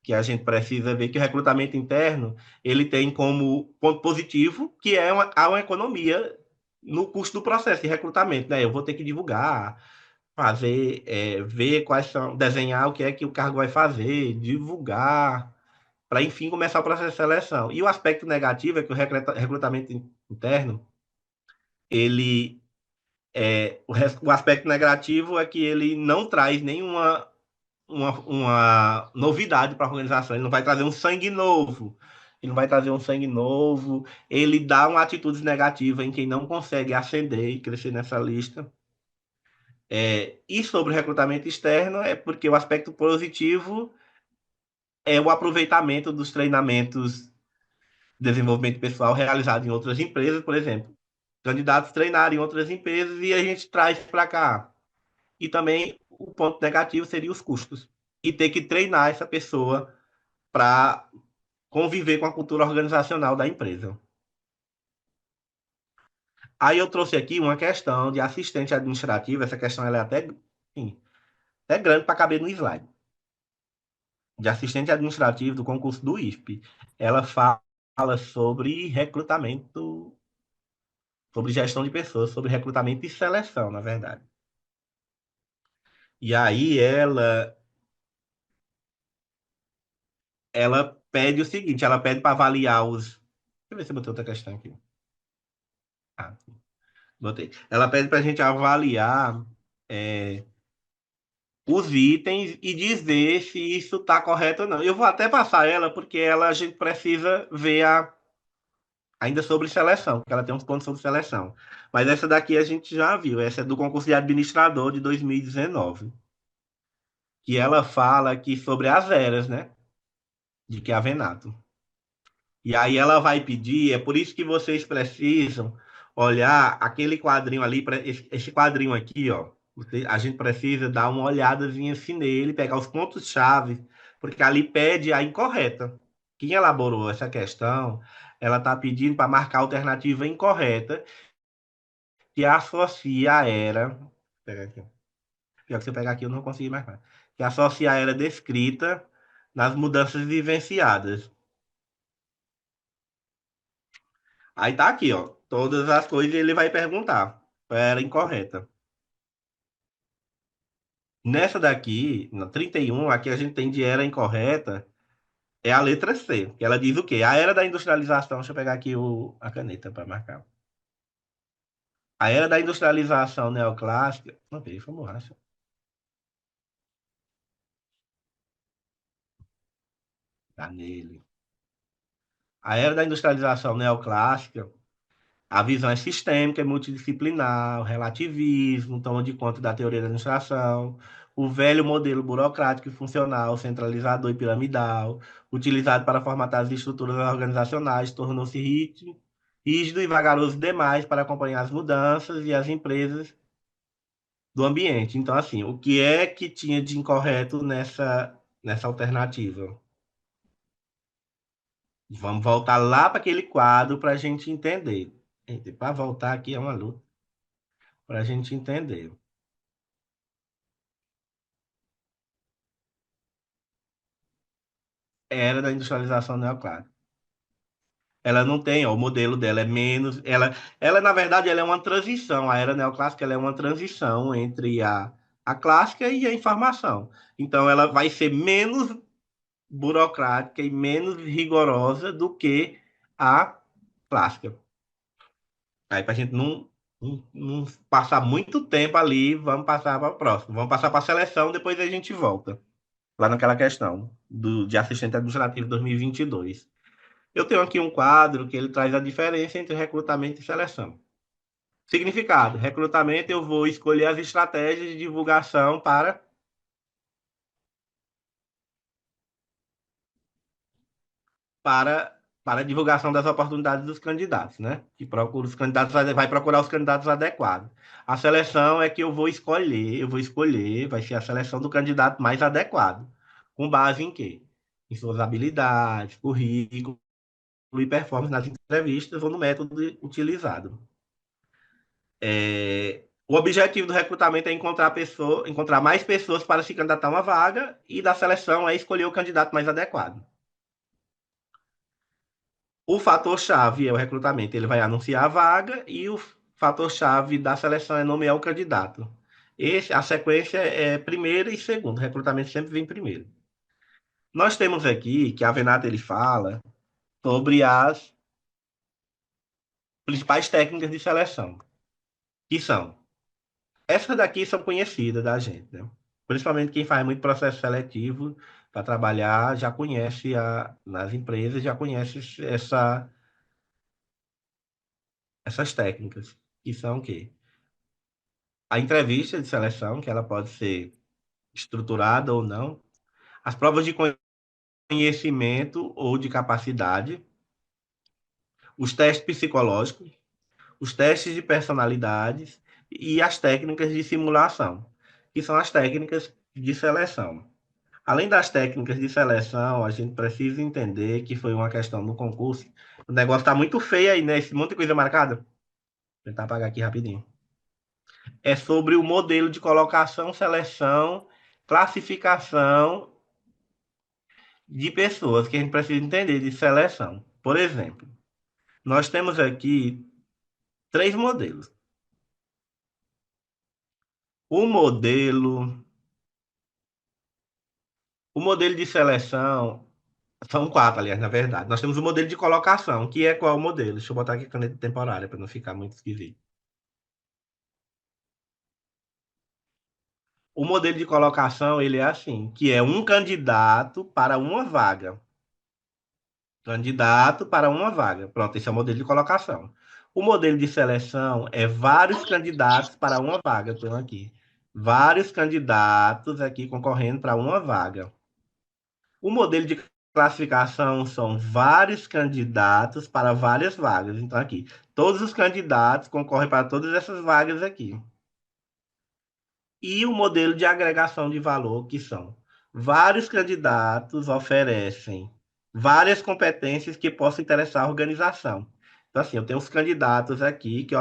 S2: que a gente precisa ver que o recrutamento interno ele tem como ponto positivo que há uma economia no custo do processo de recrutamento, né? Eu vou ter que divulgar, fazer, ver quais são, desenhar o que é que o cargo vai fazer, divulgar, para enfim começar o processo de seleção. E o aspecto negativo é que o recrutamento interno ele o aspecto negativo é que ele não traz nenhuma uma novidade para a organização. Ele não vai trazer um sangue novo. Ele não vai trazer um sangue novo. Ele dá uma atitude negativa em quem não consegue ascender e crescer nessa lista. E sobre o recrutamento externo, é porque o aspecto positivo é o aproveitamento dos treinamentos de desenvolvimento pessoal realizados em outras empresas, por exemplo. Candidatos treinarem em outras empresas e a gente traz para cá. E também o ponto negativo seria os custos. e ter que treinar essa pessoa para conviver com a cultura organizacional da empresa. Aí eu trouxe aqui uma questão de assistente administrativo, essa questão ela é até, sim, até grande para caber no slide, de assistente administrativo do concurso do IFP. Ela fala sobre recrutamento, sobre gestão de pessoas, sobre recrutamento e seleção, na verdade. E aí ela pede o seguinte, ela pede para avaliar os. Deixa eu ver se eu botei outra questão aqui. Ah, botei. Ela pede para a gente avaliar é, os itens e dizer se isso está correto ou não. Eu vou até passar ela, porque ela a gente precisa ver ainda sobre seleção, porque ela tem uns pontos sobre seleção. Mas essa daqui a gente já viu, essa é do concurso de administrador de 2019, que ela fala aqui sobre as eras, né? De que é a Venato. E aí ela vai pedir, é por isso que vocês precisam olhar aquele quadrinho ali, esse quadrinho aqui, ó. A gente precisa dar uma olhadazinha assim nele, pegar os pontos-chave, porque ali pede a incorreta. Quem elaborou essa questão, ela está pedindo para marcar a alternativa incorreta, que associa a era. Vou pegar aqui. Pior que se eu pegar aqui, eu não consigo marcar. Que associa a era descrita nas mudanças vivenciadas. Aí tá aqui, ó. Todas as coisas ele vai perguntar. Era incorreta. Nessa daqui, na 31, aqui a gente tem de era incorreta, é a letra C, que ela diz o quê? A era da industrialização, deixa eu pegar aqui a caneta para marcar. A era da industrialização neoclássica. Não, peraí, foi borracha. Tá nele. A era da industrialização neoclássica, a visão é sistêmica, é multidisciplinar, o relativismo, toma de conta da teoria da administração, o velho modelo burocrático e funcional, centralizador e piramidal, utilizado para formatar as estruturas organizacionais, tornou-se rígido e vagaroso demais para acompanhar as mudanças e as empresas do ambiente. Então, assim, o que é que tinha de incorreto nessa alternativa? Vamos voltar lá para aquele quadro para a gente entender. Para voltar aqui é uma luta para a gente entender. Era da industrialização neoclássica. Ela não tem, ó, o modelo dela é menos. Ela, na verdade, ela é uma transição. A era neoclássica ela é uma transição entre a clássica e a informação. Então, ela vai ser menos burocrática e menos rigorosa do que a clássica. Aí, para a gente não passar muito tempo ali, vamos passar para a próxima. Vamos passar para a seleção, depois a gente volta. Lá naquela questão de assistente administrativo 2022. Eu tenho aqui um quadro que ele traz a diferença entre recrutamento e seleção. Significado: recrutamento, eu vou escolher as estratégias de divulgação para, para a divulgação das oportunidades dos candidatos, né? Que procura os candidatos, vai procurar os candidatos adequados. A seleção é que eu vou escolher, vai ser a seleção do candidato mais adequado. Com base em quê? Em suas habilidades, currículo e performance nas entrevistas ou no método utilizado. O objetivo do recrutamento é encontrar mais pessoas para se candidatar a uma vaga e da seleção é escolher o candidato mais adequado. O fator-chave é o recrutamento, ele vai anunciar a vaga e o fator-chave da seleção é nomear o candidato. A sequência é primeiro e segundo, o recrutamento sempre vem primeiro. Nós temos aqui que a Venata ele fala sobre as principais técnicas de seleção, que são essas daqui são conhecidas da gente, né? Principalmente quem faz muito processo seletivo para trabalhar já conhece nas empresas, já conhece essas técnicas, que são o quê? A entrevista de seleção, que ela pode ser estruturada ou não, as provas de conhecimento ou de capacidade, os testes psicológicos, os testes de personalidades e as técnicas de simulação, que são as técnicas de seleção. Além das técnicas de seleção, a gente precisa entender que foi uma questão no concurso. O negócio tá muito feio aí, né? Esse monte de coisa marcada. Vou tentar apagar aqui rapidinho. É sobre o modelo de colocação, seleção, classificação de pessoas que a gente precisa entender de seleção. Por exemplo, nós temos aqui três modelos. O modelo, o modelo de seleção são quatro, aliás, na verdade. Nós temos o modelo de colocação, que é qual o modelo? Deixa eu botar aqui a caneta temporária para não ficar muito esquisito. O modelo de colocação, ele é assim, que é um candidato para uma vaga. Candidato para uma vaga. Pronto, esse é o modelo de colocação. O modelo de seleção é vários candidatos para uma vaga. Estou aqui. Vários candidatos aqui concorrendo para uma vaga. O modelo de classificação são vários candidatos para várias vagas. Então, aqui, todos os candidatos concorrem para todas essas vagas aqui. E o modelo de agregação de valor, que são vários candidatos oferecem várias competências que possam interessar a organização. Então, assim, eu tenho os candidatos aqui que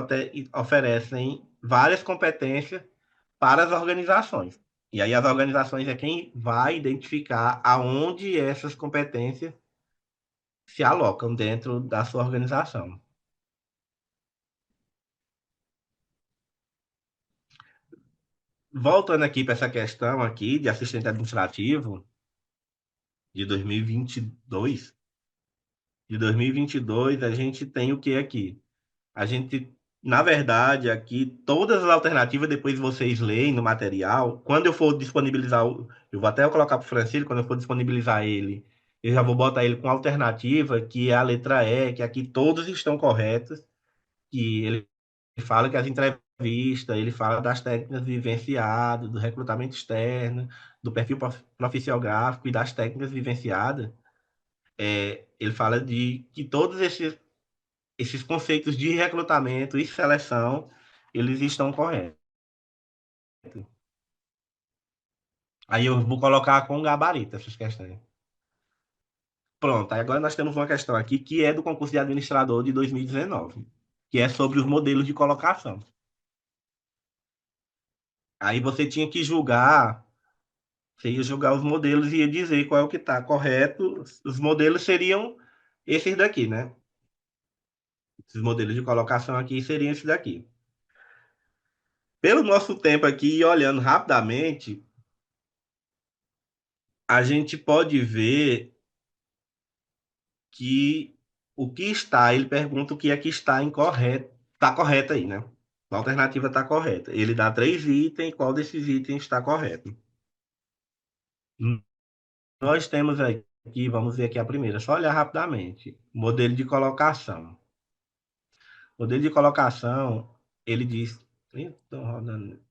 S2: oferecem várias competências para as organizações. E aí as organizações é quem vai identificar aonde essas competências se alocam dentro da sua organização. Voltando aqui para essa questão aqui de assistente administrativo de 2022, a gente tem o que aqui? A gente, na verdade, aqui, todas as alternativas, depois vocês leem no material, quando eu for disponibilizar, eu vou até colocar para o Francisco, quando eu for disponibilizar ele, eu já vou botar ele com alternativa, que é a letra E, que aqui todos estão corretos, que ele fala que as entrevistas, ele fala das técnicas vivenciadas, do recrutamento externo, do perfil profissional gráfico e das técnicas vivenciadas. Ele fala de que todos esses conceitos de recrutamento e seleção, eles estão corretos. Aí eu vou colocar com gabarito essas questões. Pronto, aí agora nós temos uma questão aqui que é do concurso de administrador de 2019, que é sobre os modelos de colocação. Aí você tinha que julgar, você ia julgar os modelos e ia dizer qual é o que está correto. Os modelos seriam esses daqui, né? Esses modelos de colocação aqui seriam esses daqui. Pelo nosso tempo aqui, olhando rapidamente, a gente pode ver que o que está, ele pergunta o que é que está incorreto, está correto aí, né? A alternativa está correta. Ele dá três itens, qual desses itens está correto? Nós temos aqui, vamos ver aqui a primeira, só olhar rapidamente. Modelo de colocação. Modelo de colocação, ele diz. Estou rodando.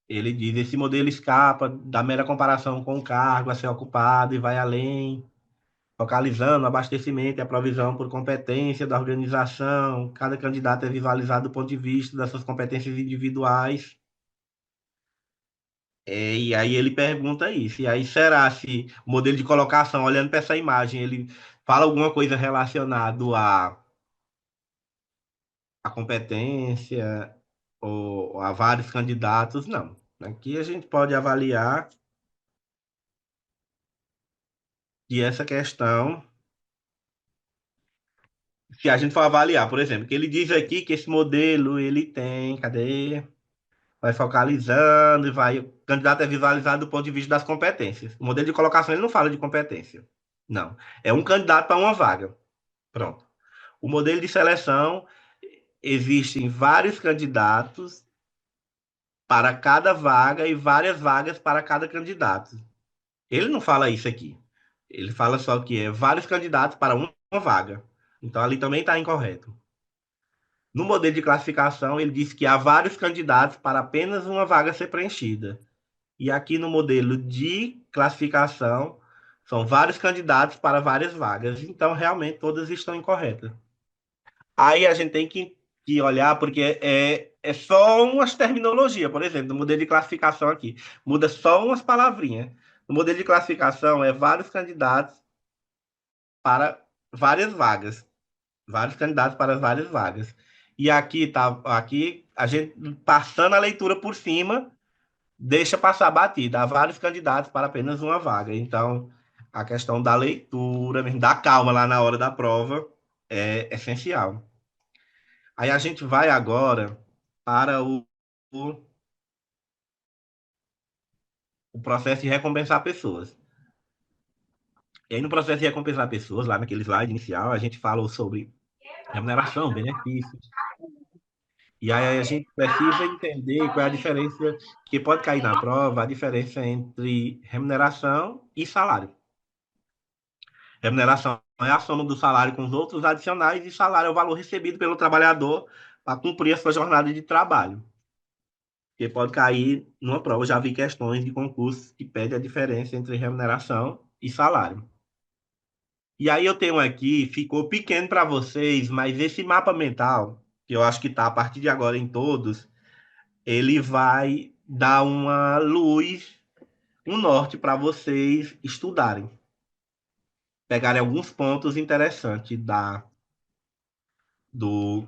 S2: Ele diz: esse modelo escapa da mera comparação com o cargo a ser ocupado e vai além, focalizando o abastecimento e a provisão por competência da organização. Cada candidato é visualizado do ponto de vista das suas competências individuais. E aí ele pergunta isso. E aí, será se o modelo de colocação, olhando para essa imagem, ele fala alguma coisa relacionada à competência ou a vários candidatos? Não. Aqui a gente pode avaliar que essa questão, se a gente for avaliar, por exemplo, que ele diz aqui que esse modelo ele tem, cadê? Vai focalizando e vai. O candidato é visualizado do ponto de vista das competências. O modelo de colocação ele não fala de competência. Não. É um candidato para uma vaga. Pronto. O modelo de seleção, existem vários candidatos para cada vaga e várias vagas para cada candidato. Ele não fala isso aqui. Ele fala só que é vários candidatos para uma vaga. Então ali também está incorreto. No modelo de classificação, ele diz que há vários candidatos para apenas uma vaga ser preenchida. E aqui no modelo de classificação, são vários candidatos para várias vagas. Então, realmente, todas estão incorretas. Aí a gente tem que que olhar, porque é só umas terminologias. Por exemplo, no modelo de classificação aqui, muda só umas palavrinhas. No modelo de classificação, é vários candidatos para várias vagas. Vários candidatos para várias vagas. E aqui a gente, passando a leitura por cima, deixa passar batida. Há vários candidatos para apenas uma vaga. Então, a questão da leitura, mesmo, da calma lá na hora da prova, é essencial. Aí a gente vai agora para o processo de recompensar pessoas. E aí, no processo de recompensar pessoas, lá naquele slide inicial, a gente falou sobre remuneração, benefícios. E aí a gente precisa entender qual é a diferença que pode cair na prova, a diferença entre remuneração e salário. Remuneração é a soma do salário com os outros adicionais e salário é o valor recebido pelo trabalhador para cumprir a sua jornada de trabalho. Que pode cair numa prova. Eu já vi questões de concursos que pedem a diferença entre remuneração e salário. E aí eu tenho aqui, ficou pequeno para vocês, mas esse mapa mental, que eu acho que está a partir de agora em todos, ele vai dar uma luz, um norte para vocês estudarem, pegarem alguns pontos interessantes do,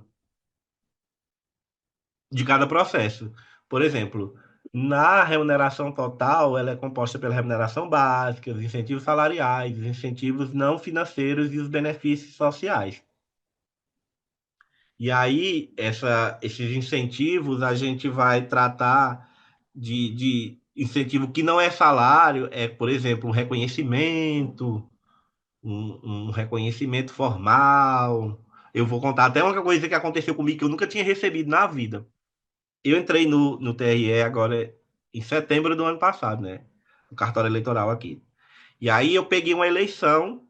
S2: de cada processo. Por exemplo, na remuneração total, ela é composta pela remuneração básica, os incentivos salariais, os incentivos não financeiros e os benefícios sociais. E aí, esses incentivos, a gente vai tratar de incentivo que não é salário, é, por exemplo, um reconhecimento, um reconhecimento formal. Eu vou contar até uma coisa que aconteceu comigo que eu nunca tinha recebido na vida. Eu entrei no TRE agora em setembro do ano passado, né? No cartório eleitoral aqui. E aí eu peguei uma eleição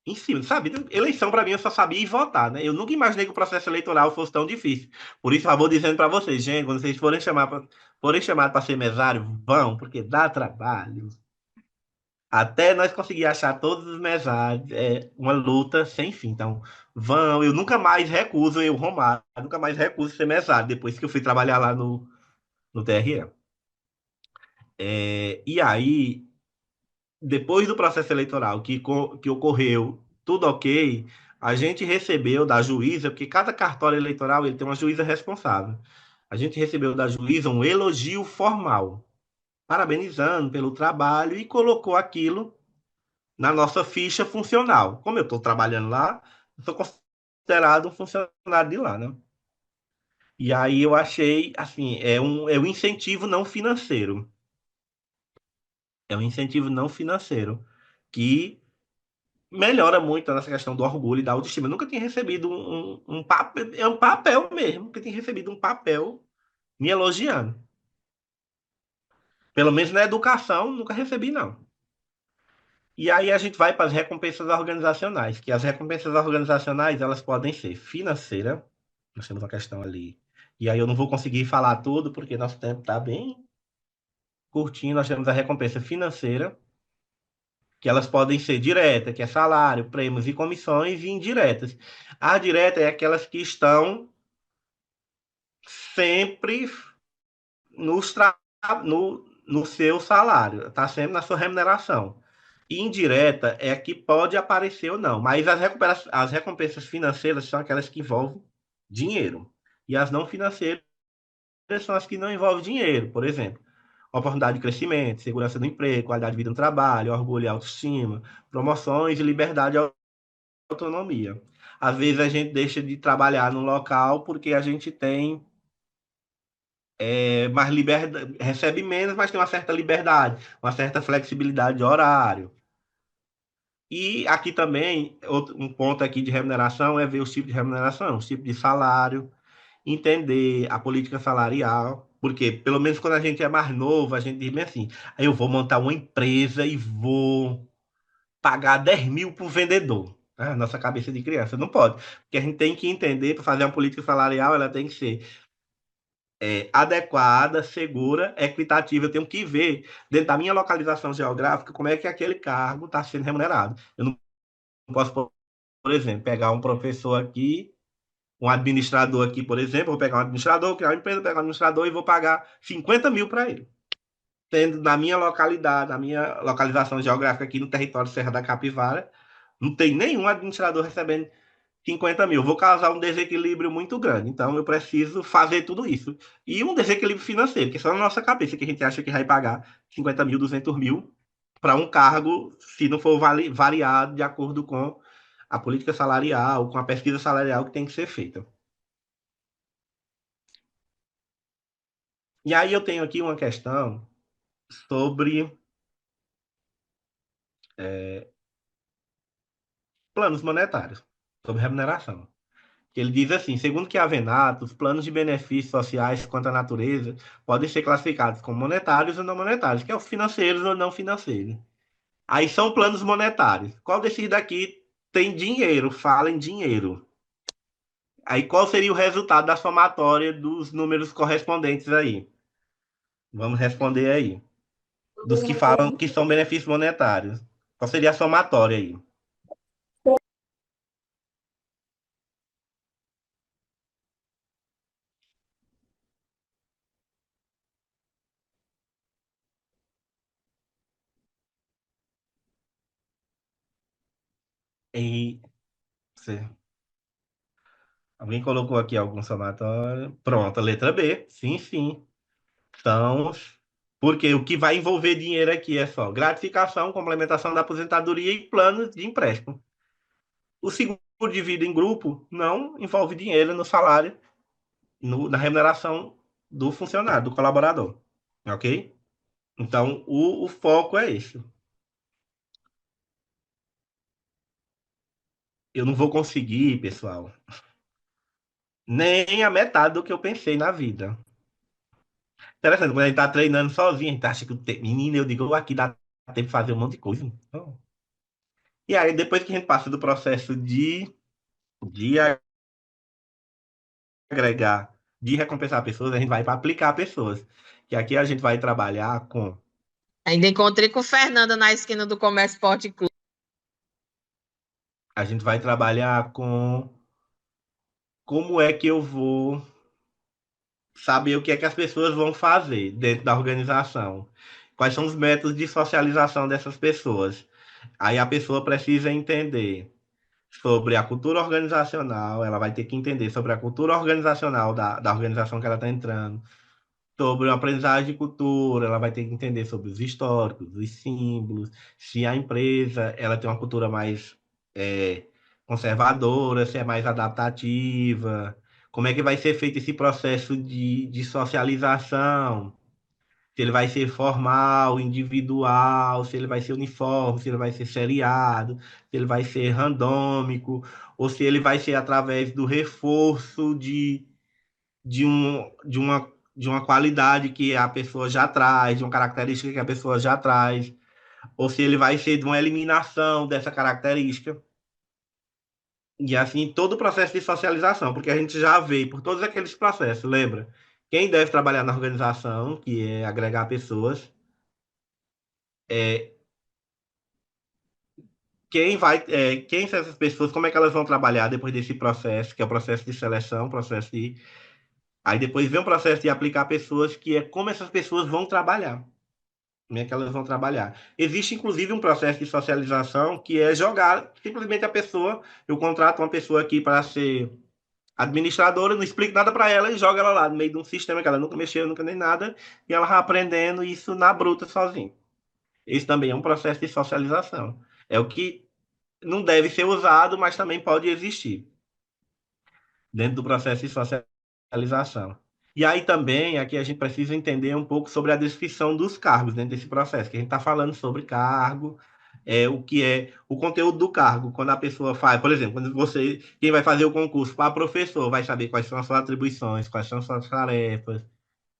S2: em cima, sabe? Eleição para mim eu só sabia ir votar, né? Eu nunca imaginei que o processo eleitoral fosse tão difícil. Por isso eu vou dizendo para vocês, gente, quando vocês forem chamados para ser mesário, vão, porque dá trabalho. Até nós conseguir achar todos os mesários, é uma luta sem fim. Então, vão, eu nunca mais recuso, eu, Romário, nunca mais recuso ser mesário, depois que eu fui trabalhar lá no TRE. E aí, depois do processo eleitoral que ocorreu, tudo ok, a gente recebeu da juíza, porque cada cartório eleitoral ele tem uma juíza responsável. A gente recebeu da juíza um elogio formal, parabenizando pelo trabalho e colocou aquilo na nossa ficha funcional. Como eu estou trabalhando lá, eu sou considerado um funcionário de lá, né? E aí eu achei, assim, é um incentivo não financeiro. É um incentivo não financeiro que melhora muito nessa questão do orgulho e da autoestima. Eu nunca tinha recebido um papel, é um papel mesmo, que tinha recebido um papel me elogiando. Pelo menos na educação, nunca recebi, não. E aí a gente vai para as recompensas organizacionais, que as recompensas organizacionais, elas podem ser financeira, nós temos uma questão ali. E aí eu não vou conseguir falar tudo, porque nosso tempo está bem curtinho. Nós temos a recompensa financeira, que elas podem ser direta, que é salário, prêmios e comissões, e indiretas. A direta é aquelas que estão sempre nos tra... no seu salário, está sempre na sua remuneração. Indireta é a que pode aparecer ou não, mas as recompensas financeiras são aquelas que envolvem dinheiro. E as não financeiras são as que não envolvem dinheiro, por exemplo. Oportunidade de crescimento, segurança do emprego, qualidade de vida no trabalho, orgulho e autoestima, promoções e liberdade e autonomia. Às vezes a gente deixa de trabalhar no local porque a gente tem mais liberdade, recebe menos, mas tem uma certa liberdade, uma certa flexibilidade de horário. E aqui também, um ponto aqui de remuneração é ver os tipos de remuneração, os tipos de salário, entender a política salarial, porque pelo menos quando a gente é mais novo, a gente diz bem assim, aí eu vou montar uma empresa e vou pagar 10 mil por vendedor. Ah, nossa cabeça de criança não pode, porque a gente tem que entender, para fazer uma política salarial, ela tem que ser adequada, segura, equitativa. Eu tenho que ver, dentro da minha localização geográfica, como é que aquele cargo está sendo remunerado. Eu não posso, por exemplo, pegar um professor aqui um administrador aqui, por exemplo, vou pegar um administrador, criar uma empresa, pegar um administrador e vou pagar 50 mil para ele. Tendo na minha localidade, na minha localização geográfica aqui no território Serra da Capivara, não tem nenhum administrador recebendo 50 mil. Vou causar um desequilíbrio muito grande. Então, eu preciso fazer tudo isso. E um desequilíbrio financeiro, que é só na nossa cabeça, que a gente acha que vai pagar 50 mil, 200 mil para um cargo, se não for variado de acordo com a política salarial, com a pesquisa salarial que tem que ser feita. E aí eu tenho aqui uma questão sobre planos monetários, sobre remuneração. Ele diz assim: segundo que Avenato, os planos de benefícios sociais quanto à natureza podem ser classificados como monetários ou não monetários, que é os financeiros ou não financeiros. Aí são planos monetários. Qual desses daqui tem dinheiro? Fala em dinheiro. Aí qual seria o resultado da somatória dos números correspondentes aí? Vamos responder aí. Dos que falam que são benefícios monetários. Qual seria a somatória aí? E, alguém colocou aqui algum somatório? Pronto, a letra B. Sim, sim. São porque o que vai envolver dinheiro aqui é só gratificação, complementação da aposentadoria e planos de empréstimo. O seguro de vida em grupo não envolve dinheiro no salário, na remuneração do funcionário, do colaborador. Ok? Então, o foco é esse. Eu não vou conseguir, pessoal, nem a metade do que eu pensei na vida. Interessante, quando a gente tá treinando sozinho, a gente acha que menina, eu digo, aqui dá tempo de fazer um monte de coisa. Não. E aí, depois que a gente passa do processo de agregar, de recompensar pessoas, a gente vai para aplicar pessoas. Que aqui a gente vai trabalhar com.
S3: Ainda encontrei com Fernanda na esquina do Comércio Esporte Clube.
S2: A gente vai trabalhar com como é que eu vou saber o que é que as pessoas vão fazer dentro da organização. Quais são os métodos de socialização dessas pessoas. Aí a pessoa precisa entender sobre a cultura organizacional, ela vai ter que entender sobre a cultura organizacional da organização que ela está entrando, sobre a aprendizagem de cultura, ela vai ter que entender sobre os históricos, os símbolos, se a empresa ela tem uma cultura mais é, conservadora, se é mais adaptativa, como é que vai ser feito esse processo de socialização, se ele vai ser formal, individual, se ele vai ser uniforme, se ele vai ser seriado, se ele vai ser randômico, ou se ele vai ser através do reforço de uma qualidade que a pessoa já traz, de uma característica que a pessoa já traz, ou se ele vai ser de uma eliminação dessa característica. E assim, todo o processo de socialização, porque a gente já vê por todos aqueles processos, lembra? Quem deve trabalhar na organização, que é agregar pessoas, é quem são essas pessoas, como é que elas vão trabalhar depois desse processo, que é o processo de seleção, processo de. Aí depois vem o processo de aplicar pessoas, que é como essas pessoas vão trabalhar. Como é que elas vão trabalhar. Existe, inclusive, um processo de socialização que é jogar simplesmente a pessoa. Eu contrato uma pessoa aqui para ser administradora, não explico nada para ela e jogo ela lá no meio de um sistema que ela nunca mexeu, nunca nem nada, e ela vai aprendendo isso na bruta sozinha. Esse também é um processo de socialização. É o que não deve ser usado, mas também pode existir dentro do processo de socialização. E aí também, aqui a gente precisa entender um pouco sobre a descrição dos cargos dentro desse processo, que a gente está falando sobre cargo, o que é o conteúdo do cargo, quando a pessoa faz, por exemplo, quando quem vai fazer o concurso para professor, vai saber quais são as suas atribuições, quais são as suas tarefas, o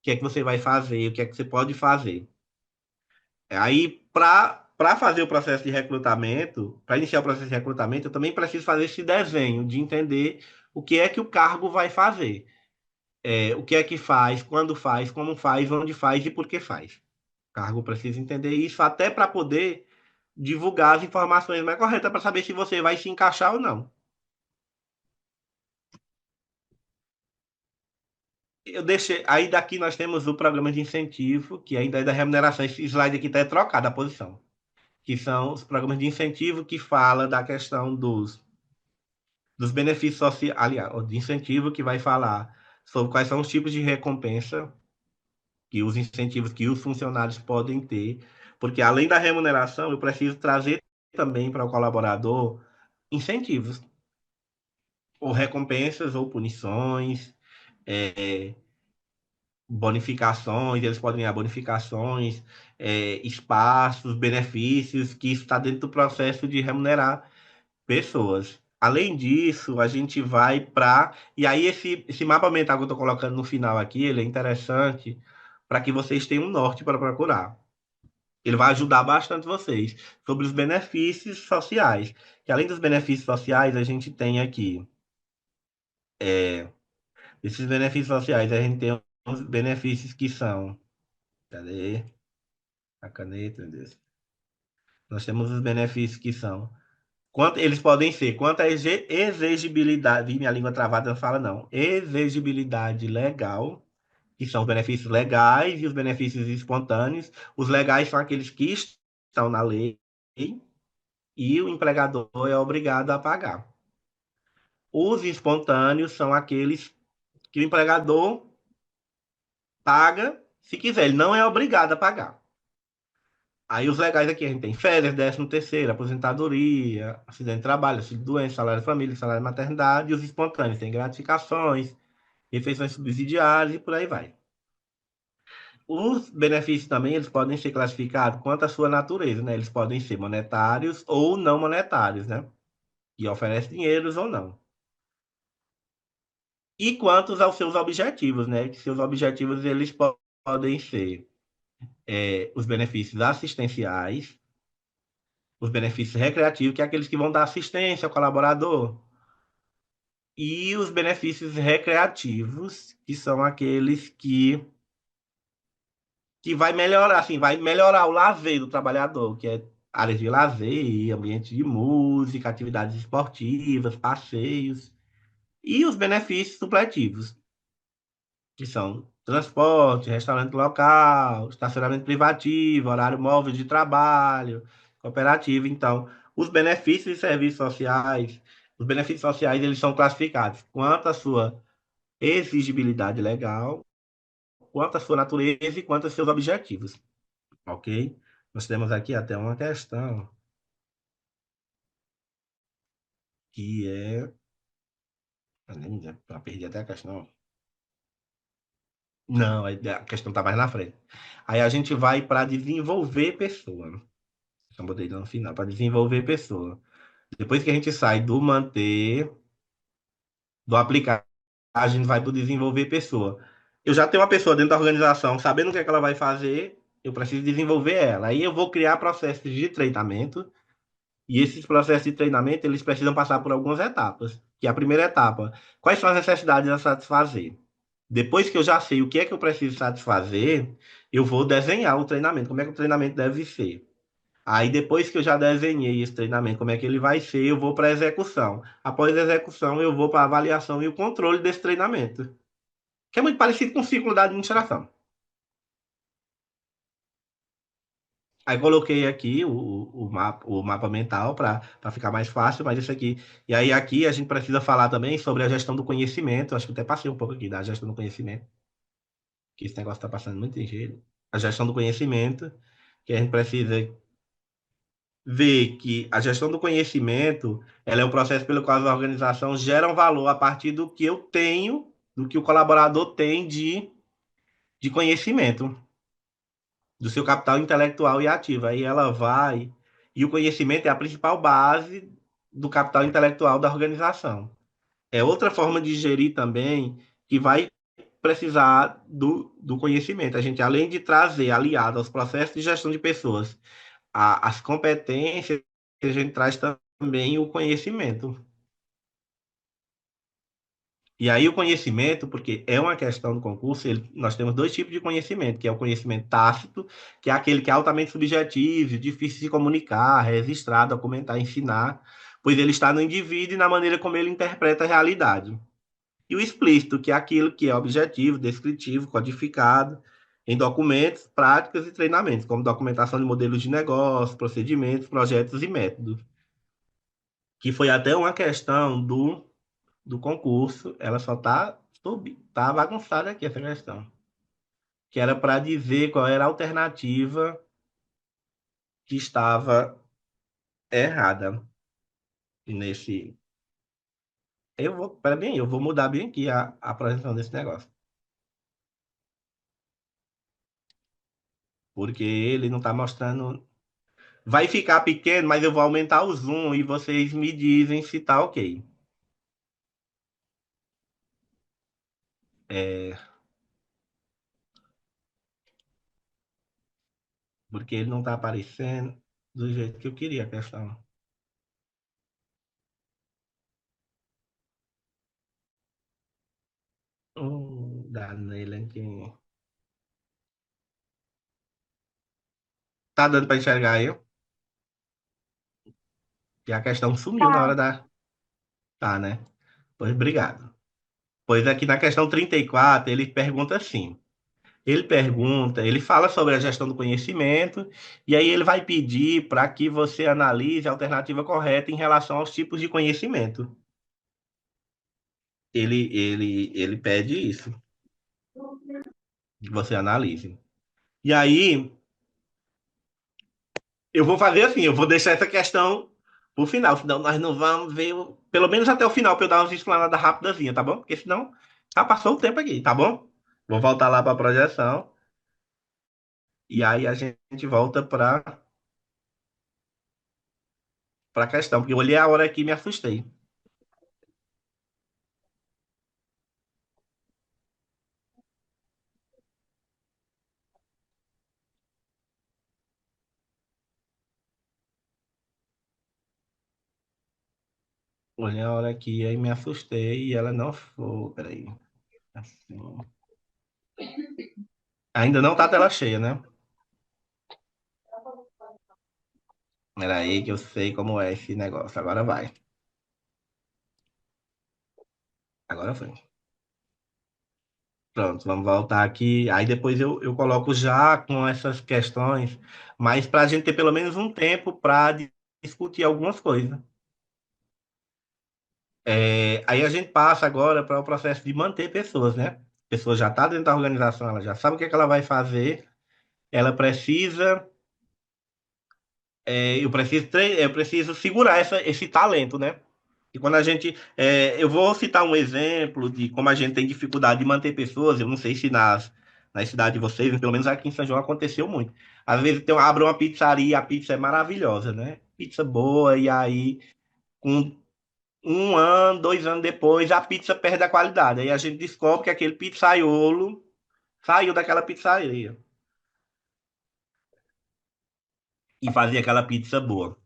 S2: que é que você vai fazer, o que é que você pode fazer. Aí, para fazer o processo de recrutamento, para iniciar o processo de recrutamento, eu também preciso fazer esse desenho de entender o que é que o cargo vai fazer. O que é que faz, quando faz, como faz, onde faz e por que faz. O cargo precisa entender isso até para poder divulgar as informações mais corretas para saber se você vai se encaixar ou não. eu deixei. Aí daqui nós temos o programa de incentivo, que ainda é da remuneração. Esse slide aqui está trocado a posição. Que são os programas de incentivo que fala da questão dos benefícios sociais, aliás, de incentivo que vai falar sobre quais são os tipos de recompensa que os incentivos que os funcionários podem ter, porque além da remuneração, eu preciso trazer também para o colaborador incentivos, ou recompensas, ou punições, é, bonificações, eles podem ganhar bonificações, espaços, benefícios, que isso está dentro do processo de remunerar pessoas. Além disso, a gente vai para. E aí, esse mapa mental que eu estou colocando no final aqui, ele é interessante para que vocês tenham um norte para procurar. Ele vai ajudar bastante vocês sobre os benefícios sociais. Que além dos benefícios sociais, a gente tem aqui. Esses benefícios sociais, a gente tem uns benefícios que são. Cadê? A caneta, meu Deus. Nós temos os benefícios que são. Quanto, eles podem ser quanto à exigibilidade, minha língua travada não fala não, exigibilidade legal, que são os benefícios legais e os benefícios espontâneos. Os legais são aqueles que estão na lei e o empregador é obrigado a pagar. Os espontâneos são aqueles que o empregador paga se quiser, ele não é obrigado a pagar. Aí os legais aqui a gente tem férias, 13º, aposentadoria, acidente de trabalho, auxílio de doença, salário de família, salário de maternidade, e os espontâneos tem gratificações, refeições subsidiárias e por aí vai. Os benefícios também eles podem ser classificados quanto à sua natureza, né? Eles podem ser monetários ou não monetários, né? E oferecem dinheiros ou não. E quantos aos seus objetivos, né? Que seus objetivos eles podem ser os benefícios assistenciais, os benefícios recreativos, que é aqueles que vão dar assistência ao colaborador, e os benefícios recreativos, que são aqueles que vai melhorar o lazer do trabalhador, que é áreas de lazer, ambiente de música, atividades esportivas, passeios, e os benefícios supletivos, que são transporte, restaurante local, estacionamento privativo, horário móvel de trabalho, cooperativa. Então, os benefícios sociais eles são classificados quanto à sua exigibilidade legal, quanto à sua natureza e quanto aos seus objetivos, ok? Nós temos aqui até uma questão que é... Eu perdi até a questão. Não, a questão está mais na frente. Aí a gente vai para desenvolver pessoa. Então, botei no final, para desenvolver pessoa. Depois que a gente sai do manter, do aplicar, a gente vai para o desenvolver pessoa. Eu já tenho uma pessoa dentro da organização, sabendo o que é que ela vai fazer, eu preciso desenvolver ela. Aí eu vou criar processos de treinamento, e esses processos de treinamento, eles precisam passar por algumas etapas. Que é a primeira etapa, quais são as necessidades a satisfazer? Depois que eu já sei o que é que eu preciso satisfazer, eu vou desenhar o treinamento, como é que o treinamento deve ser. Aí depois que eu já desenhei esse treinamento, como é que ele vai ser, eu vou para a execução. Após a execução, eu vou para a avaliação e o controle desse treinamento, que é muito parecido com o ciclo da administração. Aí coloquei aqui o mapa mental para ficar mais fácil, mas isso aqui. E aí aqui a gente precisa falar também sobre a gestão do conhecimento. Acho que até passei um pouco aqui da gestão do conhecimento, que esse negócio está passando muito em jeito. A gestão do conhecimento, que a gente precisa ver que a gestão do conhecimento, ela é um processo pelo qual a organização gera um valor a partir do que eu tenho, do que o colaborador tem de conhecimento, do seu capital intelectual e ativo. Aí ela vai, e o conhecimento é a principal base do capital intelectual da organização. É outra forma de gerir também que vai precisar do conhecimento. A gente, além de trazer, aliado aos processos de gestão de pessoas, as competências, a gente traz também o conhecimento. E aí o conhecimento, porque é uma questão do concurso, nós temos dois tipos de conhecimento, que é o conhecimento tácito, que é aquele que é altamente subjetivo, difícil de comunicar, registrar, documentar, ensinar, pois ele está no indivíduo e na maneira como ele interpreta a realidade. e o explícito, que é aquilo que é objetivo, descritivo, codificado em documentos, práticas e treinamentos, como documentação de modelos de negócio, procedimentos, projetos e métodos, que foi até uma questão do concurso, ela só tá bagunçada aqui essa questão, que era para dizer qual era a alternativa que estava errada nesse. Pera bem, eu vou mudar bem aqui a apresentação desse negócio, porque ele não está mostrando. Vai ficar pequeno, mas eu vou aumentar o zoom e vocês me dizem se tá ok. É, porque ele não está aparecendo do jeito que eu queria a questão. Dá nele aqui. Tá dando para enxergar aí? E a questão sumiu na hora da. Tá, né? Pois obrigado. Pois aqui na questão 34 ele pergunta assim. Ele fala sobre a gestão do conhecimento, e aí ele vai pedir para que você analise a alternativa correta em relação aos tipos de conhecimento. Ele pede isso, que você analise. E aí, eu vou fazer assim, eu vou deixar essa questão pro final, senão nós não vamos ver, pelo menos até o final, para eu dar umas explanadas rapidazinha, tá bom? Porque senão já passou o tempo aqui, tá bom? Vou voltar lá para a projeção, e aí a gente volta para a questão, porque eu olhei a hora aqui e me assustei. Olhei a hora aqui e me assustei e ela não foi. Peraí. Assim. Ainda não tá a tela cheia, né? Peraí que eu sei como é esse negócio. Agora vai. Agora foi. Pronto, vamos voltar aqui. Aí depois eu coloco já com essas questões, mas para a gente ter pelo menos um tempo para discutir algumas coisas. Aí a gente passa agora para o processo de manter pessoas, né? A pessoa já está dentro da organização, ela já sabe o que é que ela vai fazer, ela precisa eu preciso segurar esse talento, né? E quando a gente, eu vou citar um exemplo de como a gente tem dificuldade de manter pessoas. Eu não sei se nas cidades de vocês, pelo menos aqui em São João aconteceu muito. Às vezes abre uma pizzaria, a pizza é maravilhosa, né? Pizza boa, e aí com um ano, 2 anos depois, a pizza perde a qualidade. Aí a gente descobre que aquele pizzaiolo saiu daquela pizzaria e fazia aquela pizza boa.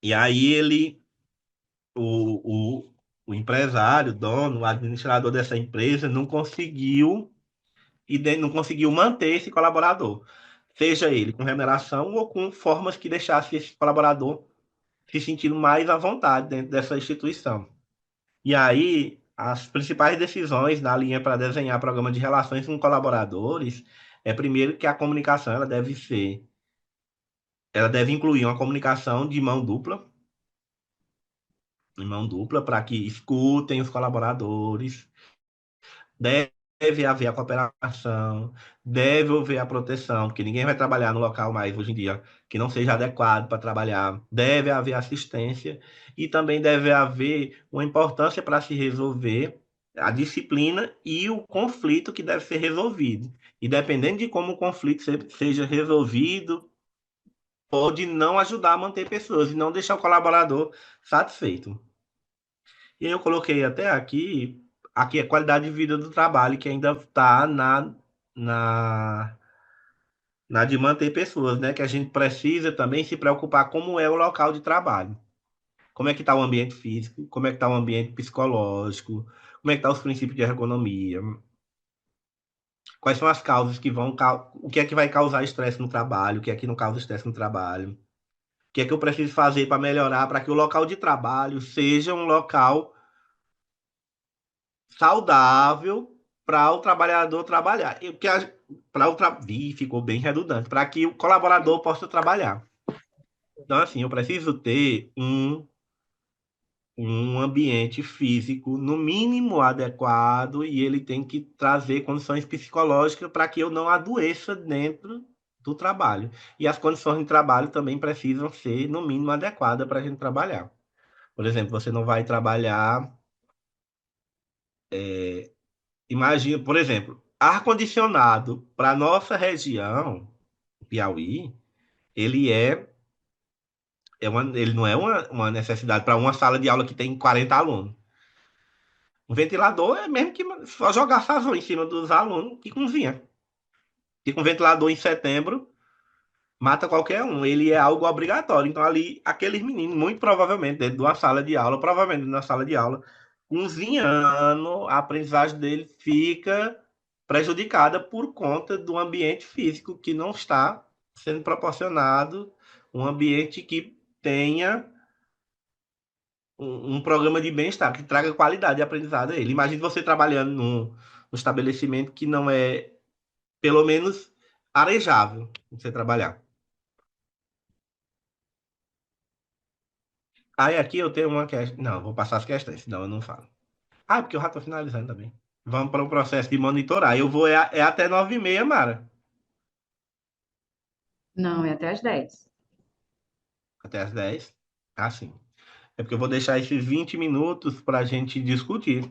S2: E aí o, o, o empresário, dono, o administrador dessa empresa não conseguiu manter esse colaborador, seja ele com remuneração ou com formas que deixassem esse colaborador se sentindo mais à vontade dentro dessa instituição. E aí, as principais decisões na linha para desenhar programa de relações com colaboradores é primeiro que a comunicação ela deve incluir uma comunicação de mão dupla para que escutem os colaboradores. Deve haver a cooperação, deve haver a proteção, porque ninguém vai trabalhar no local mais hoje em dia que não seja adequado para trabalhar. Deve haver assistência e também deve haver uma importância para se resolver a disciplina e o conflito que deve ser resolvido. E dependendo de como o conflito seja resolvido, pode não ajudar a manter pessoas e não deixar o colaborador satisfeito. E aí eu coloquei até aqui é qualidade de vida do trabalho, que ainda está na, na de manter pessoas, né? Que a gente precisa também se preocupar como é o local de trabalho. Como é que está o ambiente físico, como é que está o ambiente psicológico, como é que estão os princípios de ergonomia, quais são as causas o que é que vai causar estresse no trabalho, o que é que não causa estresse no trabalho, o que é que eu preciso fazer para melhorar, para que o local de trabalho seja um local saudável para o trabalhador trabalhar. Ficou bem redundante, para que o colaborador possa trabalhar. Então, assim, eu preciso ter um ambiente físico, no mínimo, adequado, e ele tem que trazer condições psicológicas para que eu não adoeça dentro do trabalho. E as condições de trabalho também precisam ser, no mínimo, adequadas para a gente trabalhar. Por exemplo, você não vai trabalhar. Imagina, por exemplo, ar-condicionado para nossa região, Piauí, ele ele não é uma necessidade para uma sala de aula que tem 40 alunos. O ventilador é mesmo que só jogar sazão em cima dos alunos que cozinha. E com ventilador em setembro, mata qualquer um. Ele é algo obrigatório. Então, ali, aqueles meninos, muito provavelmente, dentro de uma sala de aula, provavelmente na sala de aula, cozinhando, a aprendizagem dele fica prejudicada por conta do ambiente físico que não está sendo proporcionado, um ambiente que tenha um programa de bem-estar, que traga qualidade de aprendizado a ele. Imagine você trabalhando num estabelecimento que não é, pelo menos, arejável você trabalhar. Aí aqui eu tenho uma questão. Não, vou passar as questões, senão eu não falo. Ah, porque eu já estou finalizando também. Vamos para o processo de monitorar. Eu vou até 9h30, Mara.
S1: Não, é até às 10.
S2: Até as 10. Ah, sim. É porque eu vou deixar esses 20 minutos para a gente discutir.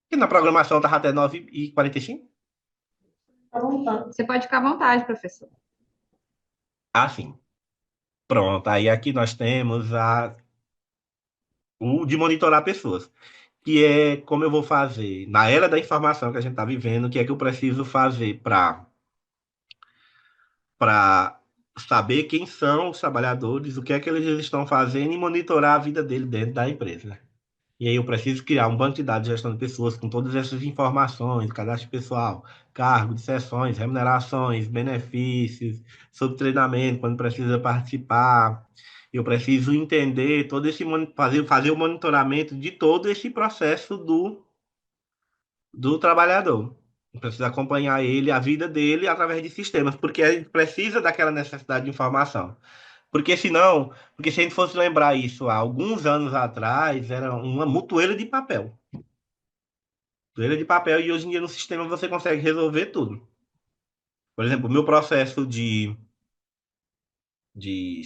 S2: E na programação estava até 9h45?
S1: Você pode ficar à vontade, professor.
S2: Ah, sim. Pronto. Aí aqui nós temos o de monitorar pessoas. Que é como eu vou fazer na era da informação que a gente está vivendo, o que é que eu preciso fazer para saber quem são os trabalhadores, o que é que eles estão fazendo e monitorar a vida dele dentro da empresa. E aí eu preciso criar um banco de dados de gestão de pessoas com todas essas informações, cadastro pessoal, cargo de sessões, remunerações, benefícios, sobre treinamento, quando precisa participar. Eu preciso entender todo esse fazer o monitoramento de todo esse processo do trabalhador. Precisa acompanhar ele, a vida dele, através de sistemas, porque a gente precisa daquela necessidade de informação. Porque se a gente fosse lembrar isso há alguns anos atrás, era uma mutueira de papel. Mutueira de papel, e hoje em dia no sistema você consegue resolver tudo. Por exemplo, o meu processo de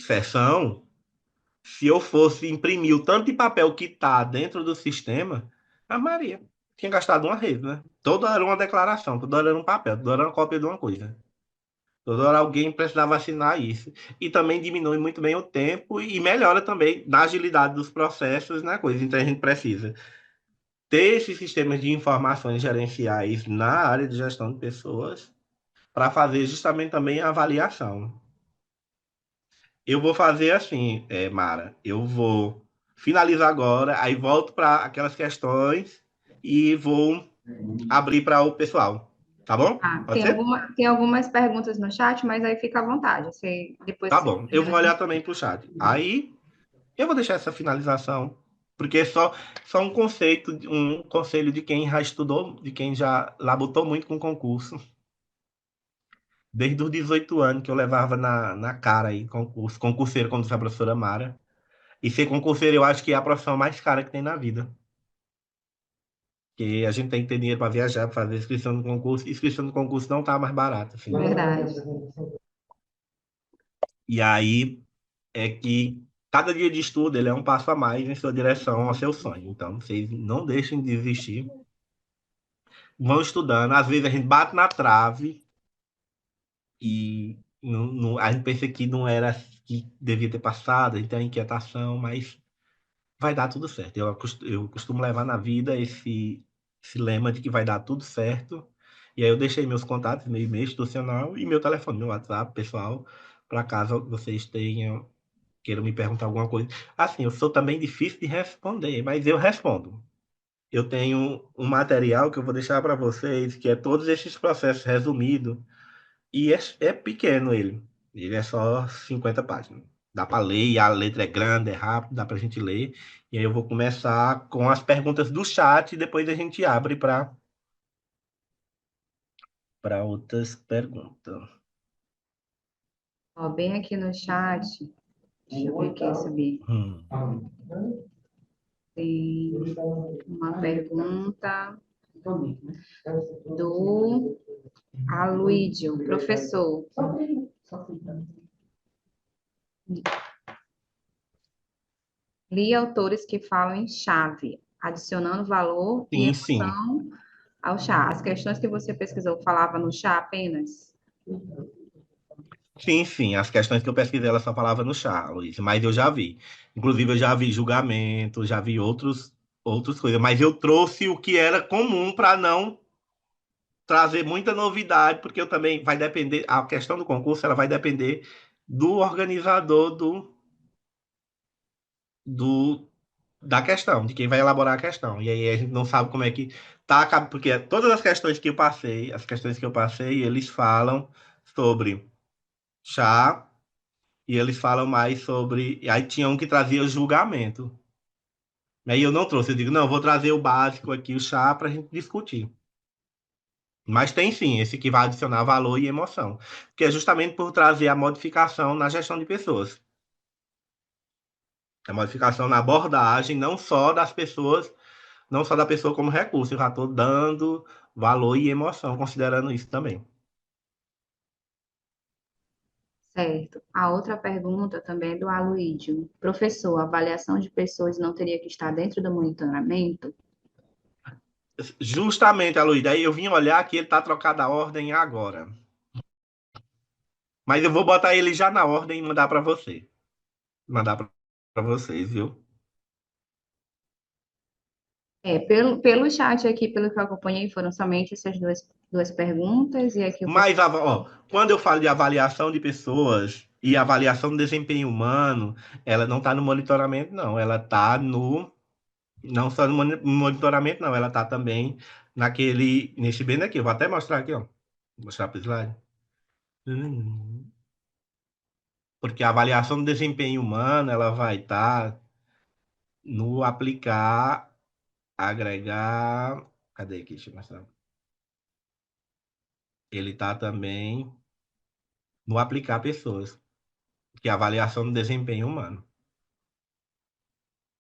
S2: sessão, se eu fosse imprimir o tanto de papel que está dentro do sistema, a Maria tinha gastado uma rede, né? Toda hora uma declaração, toda hora era um papel, toda hora uma cópia de uma coisa. Toda hora alguém precisava assinar isso. E também diminui muito bem o tempo e melhora também na agilidade dos processos, né, coisa. Então a gente precisa ter esses sistemas de informações gerenciais na área de gestão de pessoas para fazer justamente também a avaliação. Eu vou fazer assim, Mara, eu vou finalizar agora, aí volto para aquelas questões e vou abrir para o pessoal. Tá bom?
S1: Ah,
S2: Pode ser?
S1: tem algumas perguntas no chat, mas aí fica à vontade.
S2: Tá
S1: Depois você
S2: bom. Eu
S1: termina
S2: vou olhar também para o chat. Aí eu vou deixar essa finalização, porque é só um conselho de quem já estudou, de quem já labutou muito com concurso. Desde os 18 anos que eu levava na cara aí, concurseiro, como disse a professora Mara. E ser concurseiro eu acho que é a profissão mais cara que tem na vida. Porque a gente tem que ter dinheiro para viajar, para fazer inscrição no concurso. Inscrição no concurso não tá mais barato, assim.
S1: Verdade.
S2: E aí é que cada dia de estudo ele é um passo a mais em sua direção ao seu sonho. Então, vocês não deixem de desistir. Vão estudando. Às vezes a gente bate na trave e a gente pensa que não era que devia ter passado, a gente tem a inquietação, mas vai dar tudo certo. Eu costumo levar na vida esse lema de que vai dar tudo certo. E aí eu deixei meus contatos, meu e-mail institucional e meu telefone, meu WhatsApp pessoal, para caso vocês queiram me perguntar alguma coisa. Assim, eu sou também difícil de responder, mas eu respondo. Eu tenho um material que eu vou deixar para vocês, que é todos esses processos resumidos, e é pequeno ele. Ele é só 50 páginas. dá para ler, e a letra é grande, é rápido, dá para a gente ler. E aí eu vou começar com as perguntas do chat e depois a gente abre para outras perguntas.
S1: Ó, bem aqui no chat, deixa eu ver aqui, subir. Tem uma pergunta do Aloídio, professor. Li autores que falam em chave, adicionando valor e
S2: Sim, sim.
S1: emoção ao chá. As questões que você pesquisou falavam no chá apenas?
S2: Sim, sim. As questões que eu pesquisei, ela só falava no chá, Luiz. Mas eu já vi. Inclusive, eu já vi julgamento, já vi outras coisas. Mas eu trouxe o que era comum para não trazer muita novidade, porque eu também vai depender, a questão do concurso, ela vai depender do organizador do, da questão, de quem vai elaborar a questão. E aí a gente não sabe como é que tá, porque todas as questões que eu passei, eles falam sobre chá e eles falam mais sobre. E aí tinha um que trazia julgamento. Aí eu não trouxe, eu digo, não, eu vou trazer o básico aqui, o chá, para a gente discutir. Mas tem sim, esse que vai adicionar valor e emoção, que é justamente por trazer a modificação na gestão de pessoas. A modificação na abordagem, não só das pessoas, não só da pessoa como recurso, eu já estou dando valor e emoção, considerando isso também.
S1: Certo. A outra pergunta também é do Aloídio. Professor, a avaliação de pessoas não teria que estar dentro do monitoramento?
S2: Justamente, Aloysio, aí eu vim olhar que ele está trocado a ordem agora. Mas eu vou botar ele já na ordem e mandar para você. Mandar para vocês, viu?
S1: Pelo chat aqui, pelo que eu acompanhei, foram somente essas duas perguntas, e aqui o pessoal.
S2: Mas, ó, quando eu falo de avaliação de pessoas e avaliação do desempenho humano, ela não está no monitoramento, não. Ela está no. Não só no monitoramento, não. Ela está também nesse bem daqui. Eu vou até mostrar aqui, ó. Vou mostrar para o slide. Porque a avaliação do desempenho humano, ela vai estar no aplicar, agregar. Cadê aqui? Deixa eu mostrar. Ele está também no aplicar pessoas, que é a avaliação do desempenho humano.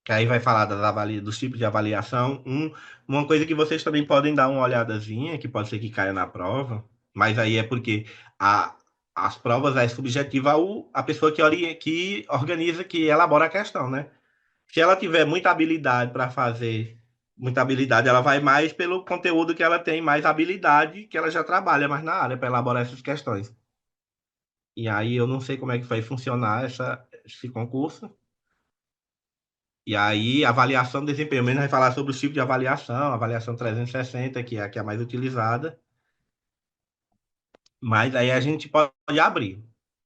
S2: Que aí vai falar dos tipos de avaliação. Uma coisa que vocês também podem dar uma olhadazinha, que pode ser que caia na prova, mas aí é porque a, as provas é subjetiva a pessoa que organiza, que elabora a questão, né? Se ela tiver muita habilidade para fazer, muita habilidade, ela vai mais pelo conteúdo que ela tem, mais habilidade, que ela já trabalha mais na área para elaborar essas questões. E aí eu não sei como é que vai funcionar esse concurso. E aí, avaliação de desempenho, menos vai falar sobre os tipos de avaliação, avaliação 360, que é a mais utilizada. Mas aí a gente pode abrir.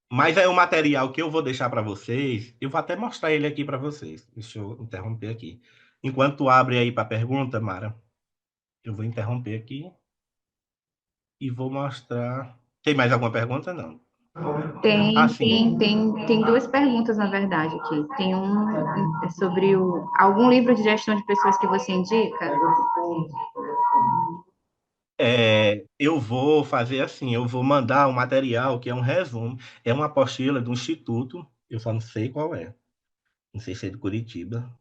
S2: Mas aí o material que eu vou deixar para vocês, eu vou até mostrar ele aqui para vocês. Deixa eu interromper aqui. Enquanto tu abre aí para a pergunta, Mara, eu vou interromper aqui e vou mostrar. Tem mais alguma pergunta? Não. Ah, sim.
S1: Tem duas perguntas, na verdade, aqui. Tem sobre algum livro de gestão de pessoas que você indica?
S2: Eu vou fazer assim, eu vou mandar um material que é um resumo, é uma apostila do Instituto, eu só não sei qual é, não sei se é de Curitiba,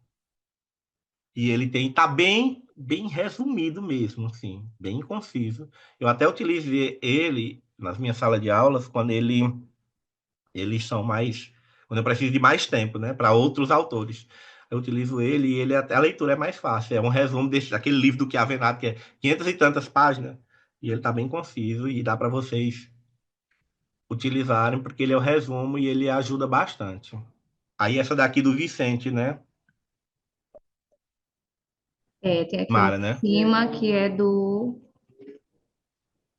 S2: e ele tá bem resumido mesmo, assim, bem conciso. Eu até utilizei ele nas minhas salas de aulas quando eles são mais, quando eu preciso de mais tempo, né, para outros autores. Eu utilizo ele e a leitura é mais fácil. É um resumo daquele livro do Chiavenato, que é 500 e tantas páginas, e ele está bem conciso e dá para vocês utilizarem, porque ele é o resumo e ele ajuda bastante. Aí essa daqui do Vicente, né?
S1: Tem aqui em
S2: Mara, né?
S1: cima, que é do.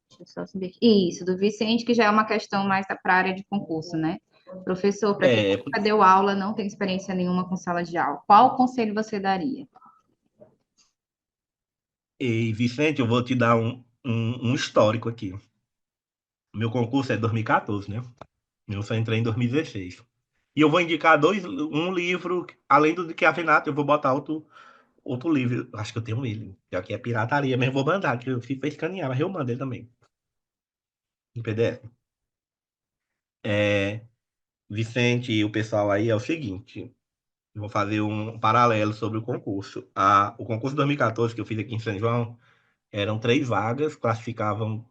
S1: Deixa eu só subir aqui. Isso, do Vicente, que já é uma questão mais para a área de concurso, né? Professor, para quem
S2: É,
S1: nunca deu aula, não tem experiência nenhuma com sala de aula, qual conselho você daria?
S2: e Vicente, eu vou te dar um histórico aqui. Meu concurso é 2014, né? Eu só entrei em 2016. E eu vou indicar um livro, além do de que a Renata, eu vou botar outro livro. Acho que eu tenho ele. Já que é pirataria mesmo, vou mandar, que eu fiz pra escanear, mas eu mando ele também, em PDF. É, Vicente e o pessoal aí é o seguinte. Eu vou fazer um paralelo sobre o concurso. O concurso 2014 que eu fiz aqui em São João eram 3 vagas, classificavam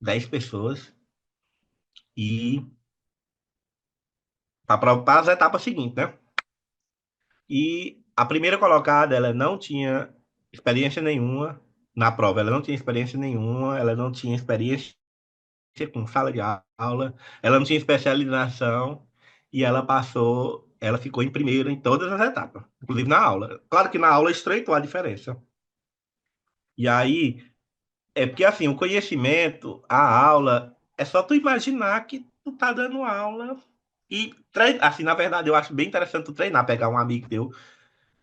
S2: 10 pessoas e para as etapas seguintes, né? E a primeira colocada, ela não tinha experiência nenhuma na prova, ela não tinha experiência nenhuma, ela não tinha experiência com sala de aula, ela não tinha especialização e ela ficou em primeiro em todas as etapas, inclusive na aula. Claro que na aula estreitou a diferença. E aí, é porque assim, o conhecimento, a aula, é só tu imaginar que tu tá dando aula e assim, na verdade, eu acho bem interessante tu treinar, pegar um amigo teu,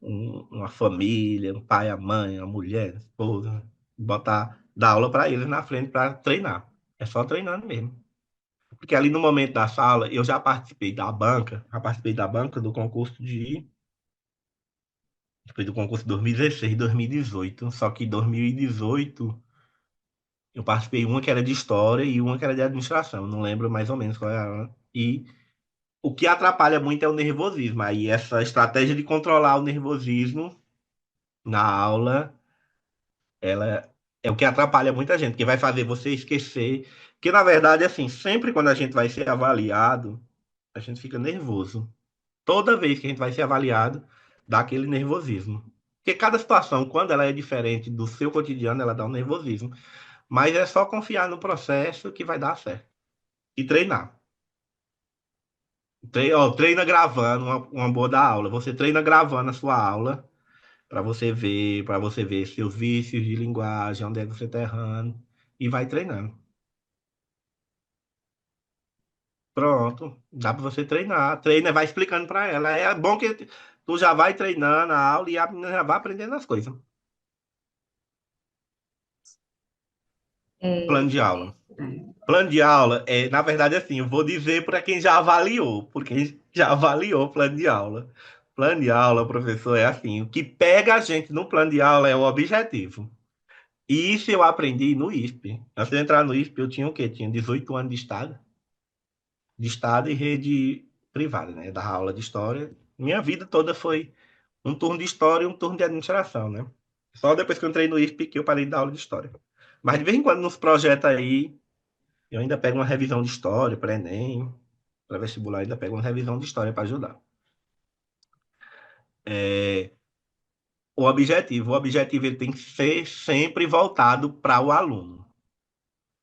S2: uma família, um pai, a mãe, a mulher, a esposa, dar aula para eles na frente para treinar. É só treinando mesmo. Porque ali no momento da sala, eu já participei da banca do concurso depois do concurso de 2016, 2018, só que em 2018 eu participei uma que era de história e uma que era de administração, não lembro mais ou menos qual era. E o que atrapalha muito é o nervosismo. Aí essa estratégia de controlar o nervosismo na aula, ela é o que atrapalha muita gente, que vai fazer você esquecer. Que na verdade, assim, sempre quando a gente vai ser avaliado, a gente fica nervoso. Toda vez que a gente vai ser avaliado, dá aquele nervosismo. Porque cada situação, quando ela é diferente do seu cotidiano, ela dá um nervosismo. Mas é só confiar no processo que vai dar certo. E treinar. Treina gravando uma boa da aula. Você treina gravando a sua aula para você ver seus vícios de linguagem, onde é que você está errando, e vai treinando. Pronto, dá para você treinar. Treina, vai explicando para ela. É bom que tu já vai treinando a aula e a menina já vai aprendendo as coisas. Plano de aula. Plano de aula na verdade, assim, eu vou dizer para quem já avaliou, porque já avaliou o plano de aula. Plano de aula, professor, é assim, o que pega a gente no plano de aula é o objetivo. E isso eu aprendi no ISP. Antes de entrar no ISP, eu tinha o quê? Tinha 18 anos de estado e rede privada, né? Da aula de história. Minha vida toda foi um turno de história e um turno de administração, né? Só depois que eu entrei no ISP que eu parei de dar aula de história. Mas de vez em quando nos projetos aí, eu ainda pego uma revisão de história para Enem, para vestibular, ainda pego uma revisão de história para ajudar. É, o objetivo ele tem que ser sempre voltado para o aluno.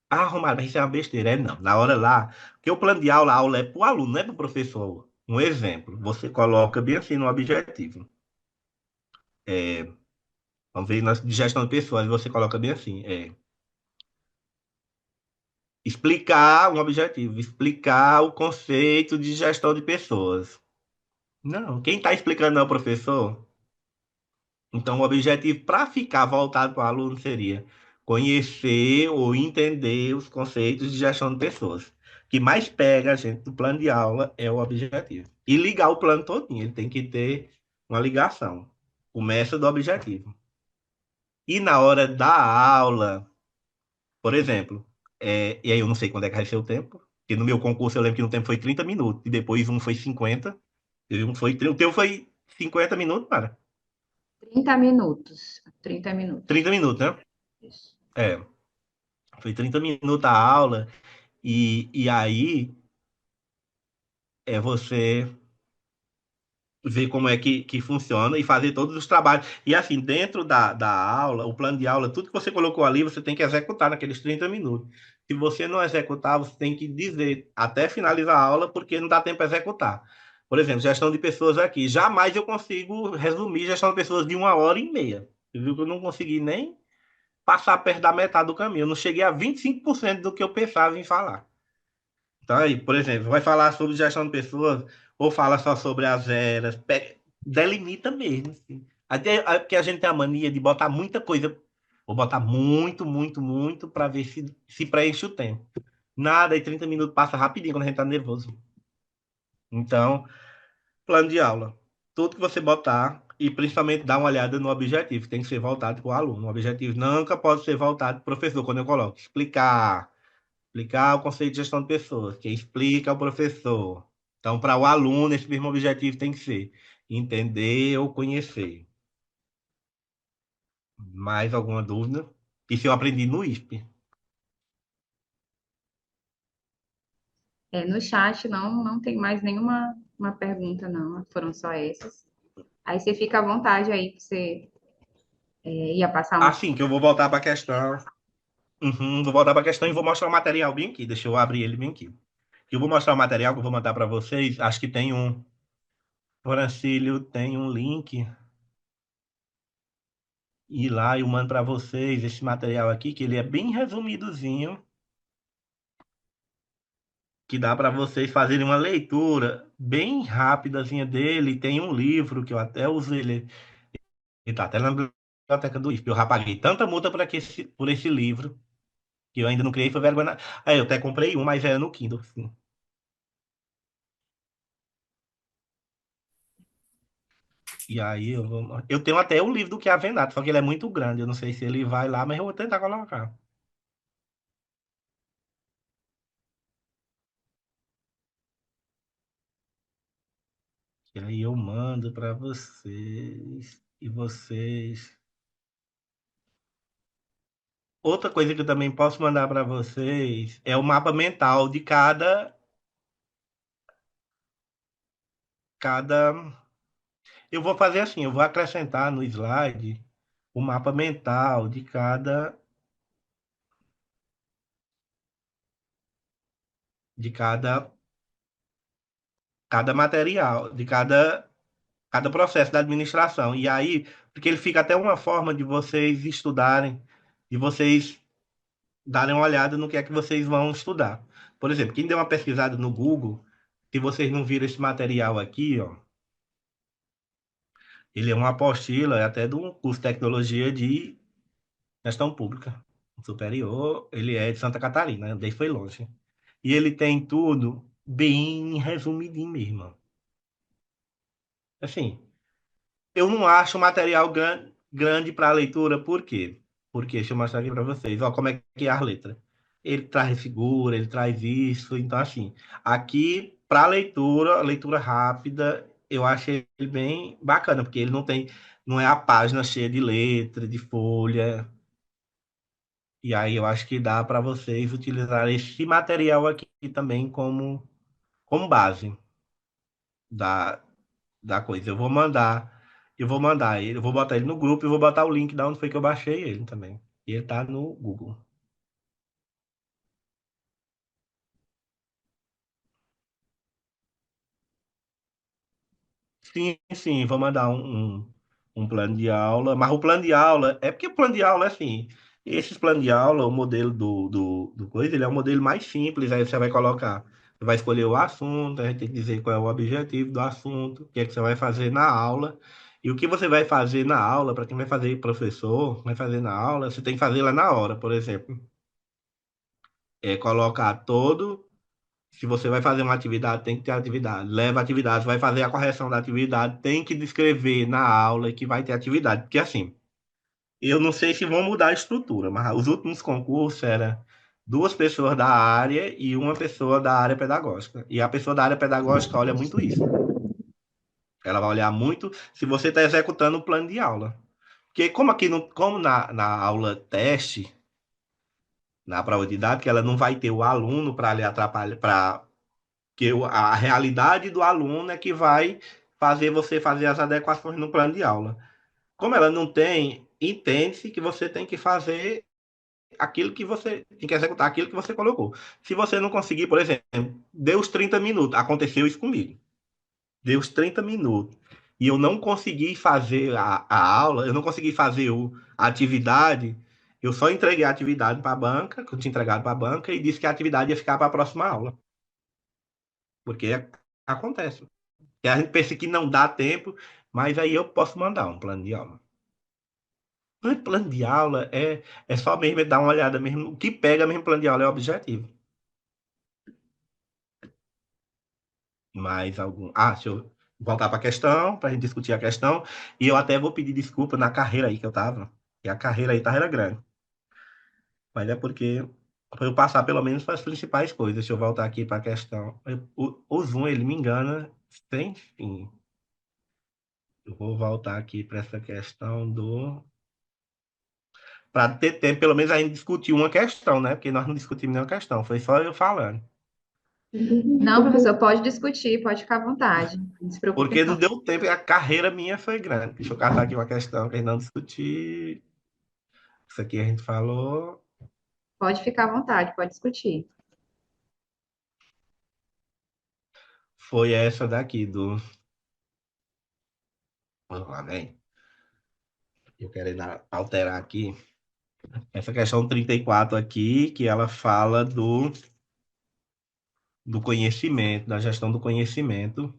S2: Ah, Romário, mas isso é uma besteira. É não. Na hora lá, porque o plano de aula, a aula é para o aluno, não é para o professor. Um exemplo, você coloca bem assim no objetivo. É, vamos ver, de gestão de pessoas, você coloca bem assim. Explicar um objetivo, explicar o conceito de gestão de pessoas. Não, quem está explicando é o professor. Então, o objetivo para ficar voltado para o aluno seria conhecer ou entender os conceitos de gestão de pessoas. O que mais pega a gente do plano de aula é o objetivo. E ligar o plano todinho, ele tem que ter uma ligação. Começa do objetivo. E na hora da aula, por exemplo, e aí eu não sei quando é que vai ser o tempo, porque no meu concurso eu lembro que no tempo foi 30 minutos, e depois um foi 50, e o teu foi 50 minutos, cara.
S1: 30 minutos. 30 minutos.
S2: 30 minutos, né?
S1: Isso.
S2: É. Foi 30 minutos a aula, e aí você ver como é que funciona e fazer todos os trabalhos. E assim, dentro da aula, o plano de aula, tudo que você colocou ali, você tem que executar naqueles 30 minutos. Se você não executar, você tem que dizer até finalizar a aula, porque não dá tempo para executar. Por exemplo, gestão de pessoas aqui. Jamais eu consigo resumir gestão de pessoas de 1 hora e meia. Você viu que eu não consegui nem passar perto da metade do caminho. Eu não cheguei a 25% do que eu pensava em falar. Então, aí, por exemplo, vai falar sobre gestão de pessoas ou fala só sobre as eras, delimita mesmo. Assim. Até porque a gente tem a mania de botar muita coisa, vou botar muito, muito, muito, para ver se preenche o tempo. Nada, e 30 minutos passa rapidinho quando a gente tá nervoso. Então, plano de aula. Tudo que você botar, e principalmente dar uma olhada no objetivo, tem que ser voltado para o aluno. O objetivo nunca pode ser voltado para o professor, quando eu coloco explicar o conceito de gestão de pessoas. Quem explica é o professor. Então, para o aluno, esse mesmo objetivo tem que ser entender ou conhecer. Mais alguma dúvida? Isso eu aprendi no ISP.
S1: No chat não tem mais nenhuma uma pergunta, não. Foram só essas. Aí você fica à vontade aí, pra você ia passar um.
S2: Assim que eu vou voltar para a questão. Uhum, vou voltar para a questão e vou mostrar o material bem aqui. Deixa eu abrir ele bem aqui. Eu vou mostrar o material que eu vou mandar para vocês. Acho que tem um. Francílio tem um link. E lá eu mando para vocês esse material aqui, que ele é bem resumidozinho, que dá para vocês fazerem uma leitura bem rápidazinha dele. Tem um livro que eu até uso ele. Ele tá até na biblioteca do IFP. Eu já paguei tanta multa por esse livro, que eu ainda não criei, foi vergonha. Aí eu até comprei um, mas era no Kindle, assim. E aí eu tenho até o livro do que é Avenado, só que ele é muito grande. Eu não sei se ele vai lá, mas eu vou tentar colocar. E aí eu mando para vocês. E vocês. Outra coisa que eu também posso mandar para vocês é o mapa mental de cada. Eu vou fazer assim, eu vou acrescentar no slide o mapa mental de cada material, de cada processo da administração. E aí, porque ele fica até uma forma de vocês estudarem, de vocês darem uma olhada no que é que vocês vão estudar. Por exemplo, quem deu uma pesquisada no Google, se vocês não viram esse material aqui, ó, ele é uma apostila é até de um curso de tecnologia de gestão pública superior, ele é de Santa Catarina, daí foi longe. E ele tem tudo bem resumidinho mesmo. Assim, eu não acho o material grande para leitura, por quê? Porque, deixa eu mostrar aqui para vocês, ó, como é que é a letra. Ele traz figura, ele traz isso, então assim, aqui para leitura rápida, eu achei ele bem bacana, porque ele não é a página cheia de letra, de folha, e aí eu acho que dá para vocês utilizar esse material aqui também como base da, da coisa. Eu vou mandar ele, eu vou botar ele no grupo e vou botar o link da onde foi que eu baixei ele também. E ele tá no Google. Sim, sim, vou mandar um plano de aula, mas o plano de aula, é porque o plano de aula é assim, esses planos de aula, o modelo do coisa, ele é o modelo mais simples, aí você vai colocar, você vai escolher o assunto, a gente tem que dizer qual é o objetivo do assunto, o que é que você vai fazer na aula, e o que você vai fazer na aula, para quem vai fazer professor, vai fazer na aula, você tem que fazer lá na hora, por exemplo, colocar todo. Se você vai fazer uma atividade, tem que ter atividade. Leva atividade. Vai fazer a correção da atividade, tem que descrever na aula que vai ter atividade. Porque assim, eu não sei se vão mudar a estrutura, mas os últimos concursos era duas pessoas da área e uma pessoa da área pedagógica. E a pessoa da área pedagógica olha muito isso. Ela vai olhar muito se você está executando o plano de aula. Porque como aqui, como na aula teste, na prova didática, ela não vai ter o aluno para lhe atrapalhar, para que a realidade do aluno é que vai fazer você fazer as adequações no plano de aula. Como ela não tem, entende-se que você tem que fazer aquilo que você tem que executar aquilo que você colocou. Se você não conseguir, por exemplo, deu os 30 minutos, aconteceu isso comigo. Deu os 30 minutos e eu não consegui fazer a aula, eu não consegui fazer a atividade, eu só entreguei a atividade para a banca, que eu tinha entregado para a banca, e disse que a atividade ia ficar para a próxima aula. Porque acontece. E a gente pensa que não dá tempo, mas aí eu posso mandar um plano de aula. Mas plano de aula é só mesmo dar uma olhada mesmo. O que pega mesmo plano de aula é o objetivo. Mais algum? Ah, deixa eu voltar para a questão, para a gente discutir a questão. E eu até vou pedir desculpa na carreira aí que eu tava. E a carreira aí era grande. Mas é porque para eu passar pelo menos para as principais coisas. Deixa eu voltar aqui para a questão. O Zoom, ele me engana sem fim. Eu vou voltar aqui para essa questão do. Para ter tempo, pelo menos, a gente discutir uma questão, né? Porque nós não discutimos nenhuma questão, foi só eu falando.
S1: Não, professor, pode discutir, pode ficar à vontade. Não se preocupe,
S2: Porque não
S1: não.
S2: deu tempo, e a carreira minha foi grande. Deixa eu catar aqui uma questão que a gente não discutir. Isso aqui a gente falou.
S1: Pode ficar à vontade, pode discutir.
S2: Foi essa daqui do. Vamos lá, vem. Eu quero alterar aqui. Essa questão 34 aqui, que ela fala do conhecimento, da gestão do conhecimento.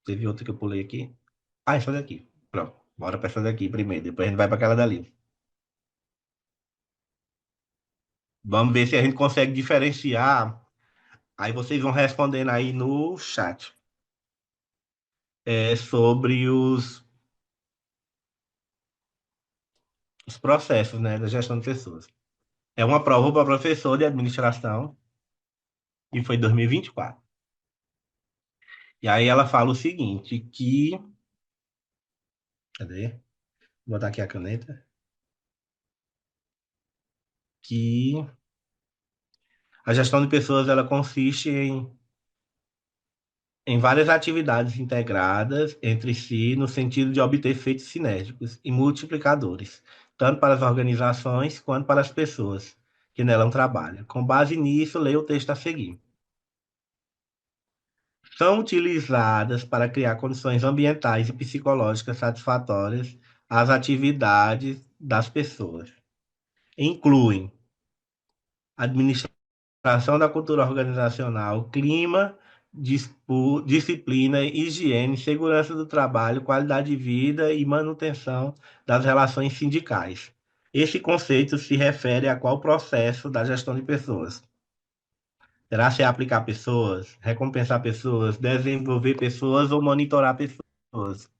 S2: Teve outra que eu pulei aqui. Ah, essa daqui. Pronto. Bora para essa daqui primeiro. Depois a gente vai para aquela dali. Vamos ver se a gente consegue diferenciar. Aí vocês vão respondendo aí no chat. É sobre os processos, né, da gestão de pessoas. É uma prova para professor de administração e foi em 2024. E aí ela fala o seguinte, que... Cadê? Vou botar aqui a caneta. Que a gestão de pessoas, ela consiste em várias atividades integradas entre si no sentido de obter efeitos sinérgicos e multiplicadores, tanto para as organizações quanto para as pessoas que nela trabalham. Com base nisso, leia o texto a seguir. São utilizadas para criar condições ambientais e psicológicas satisfatórias às atividades das pessoas. Incluem administração da cultura organizacional, clima, disciplina, higiene, segurança do trabalho, qualidade de vida e manutenção das relações sindicais. Esse conceito se refere a qual processo da gestão de pessoas? Será se é aplicar pessoas, recompensar pessoas, desenvolver pessoas ou monitorar pessoas?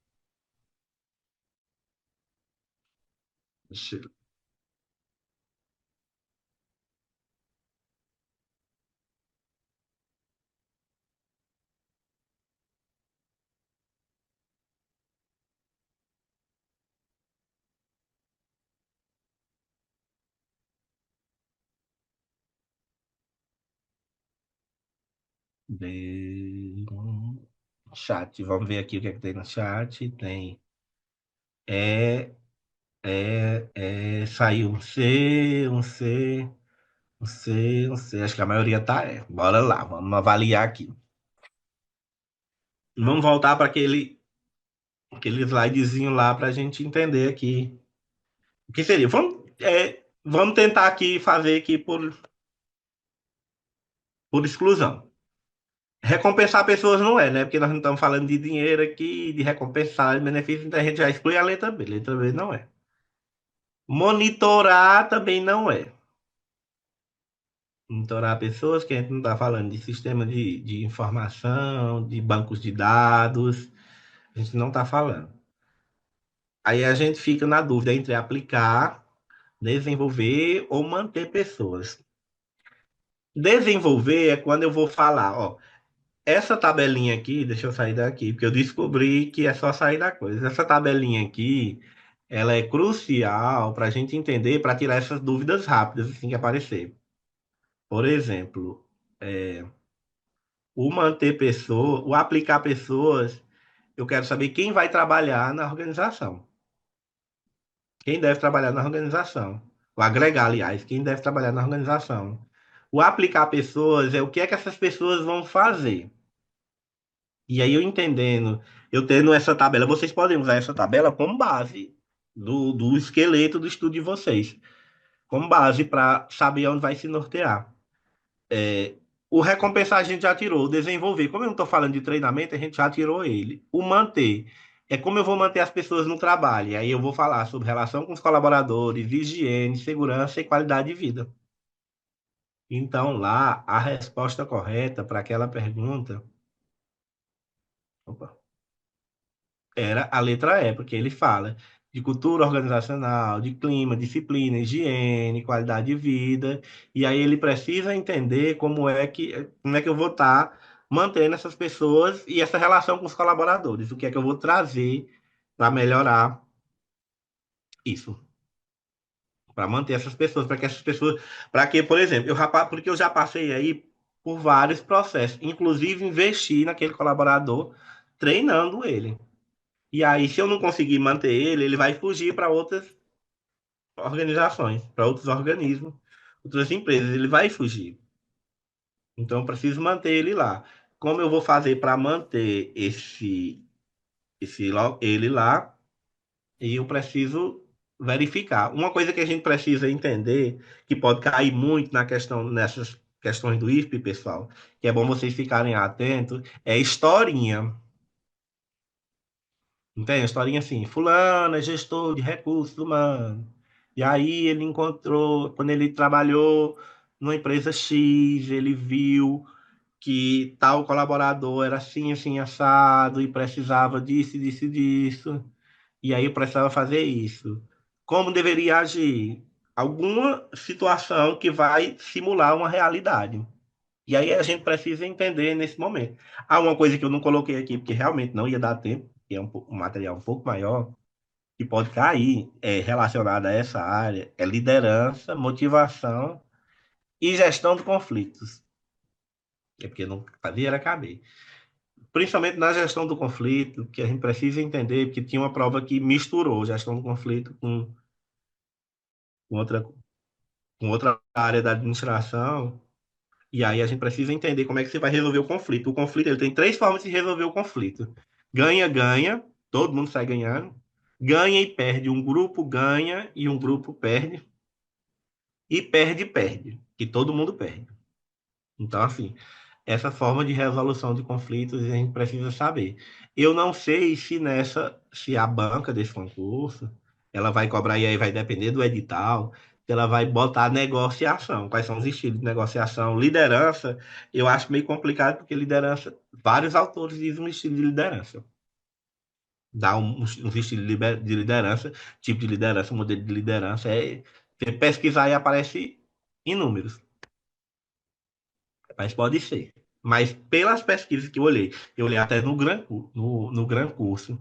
S2: Bem, chat, vamos ver aqui o que é que tem no chat. Tem. É, saiu um C. Acho que a maioria tá. Bora lá, vamos avaliar aqui. Vamos voltar para aquele slidezinho lá para a gente entender aqui o que seria. Vamos tentar aqui fazer aqui por exclusão. Recompensar pessoas não é, né? Porque nós não estamos falando de dinheiro aqui, de recompensar, de benefício, então a gente já exclui a letra B. Letra B não é. Monitorar também não é. Monitorar pessoas, que a gente não está falando de sistema de informação, de bancos de dados, a gente não está falando. Aí a gente fica na dúvida entre aplicar, desenvolver ou manter pessoas. Desenvolver é quando eu vou falar, ó, essa tabelinha aqui, deixa eu sair daqui, porque eu descobri que é só sair da coisa. Essa tabelinha aqui, ela é crucial para a gente entender, para tirar essas dúvidas rápidas assim que aparecer. Por exemplo, o manter pessoas, o aplicar pessoas, eu quero saber quem vai trabalhar na organização. Quem deve trabalhar na organização. O agregar, aliás, quem deve trabalhar na organização. O aplicar pessoas é o que é que essas pessoas vão fazer. E aí eu entendendo, eu tendo essa tabela, vocês podem usar essa tabela como base do esqueleto do estudo de vocês, como base para saber onde vai se nortear. O recompensar a gente já tirou, o desenvolver, como eu não estou falando de treinamento, a gente já tirou ele. O manter é como eu vou manter as pessoas no trabalho. E aí eu vou falar sobre relação com os colaboradores, higiene, segurança e qualidade de vida. Então, lá, a resposta correta para aquela pergunta Opa. Era a letra E, porque ele fala de cultura organizacional, de clima, disciplina, higiene, qualidade de vida, e aí ele precisa entender como é que eu vou estar mantendo essas pessoas e essa relação com os colaboradores, o que é que eu vou trazer para melhorar isso, para manter essas pessoas, para que essas pessoas, para que, por exemplo, porque eu já passei aí por vários processos, inclusive investi naquele colaborador, treinando ele. E aí, se eu não conseguir manter ele, ele vai fugir para outras organizações, para outros organismos, outras empresas. Ele vai fugir. Então, eu preciso manter ele lá. Como eu vou fazer para manter ele lá? E eu preciso verificar. Uma coisa que a gente precisa entender, que pode cair muito nessas questões do IFP, pessoal, que é bom vocês ficarem atentos, é historinha. Entende? A historinha assim, fulano é gestor de recursos humanos. E aí ele encontrou, quando ele trabalhou numa empresa X, ele viu que tal colaborador era assim, assim, assado, e precisava disso, disso, disso. E aí eu precisava fazer isso. Como deveria agir? Alguma situação que vai simular uma realidade. E aí a gente precisa entender nesse momento. Há uma coisa que eu não coloquei aqui, porque realmente não ia dar tempo, que é um material um pouco maior, que pode cair relacionado a essa área, é liderança, motivação e gestão de conflitos. É porque não fazia era caber. Principalmente na gestão do conflito, que a gente precisa entender, porque tinha uma prova que misturou gestão do conflito com outra, com outra área da administração. E aí a gente precisa entender como é que você vai resolver o conflito. O conflito ele tem três formas de resolver o conflito: ganha, ganha, todo mundo sai ganhando. Ganha e perde, um grupo ganha e um grupo perde. E perde, perde, que todo mundo perde. Então, assim, essa forma de resolução de conflitos a gente precisa saber. Eu não sei se a banca desse concurso, ela vai cobrar, e aí vai depender do edital, se ela vai botar negociação. Quais são os estilos de negociação? Liderança, eu acho meio complicado, porque liderança, vários autores dizem um estilo de liderança. Dá um estilo de liderança, tipo de liderança, modelo de liderança. Você pesquisar e aparece inúmeros. Mas pode ser. Mas pelas pesquisas que eu olhei até no Gran Curso,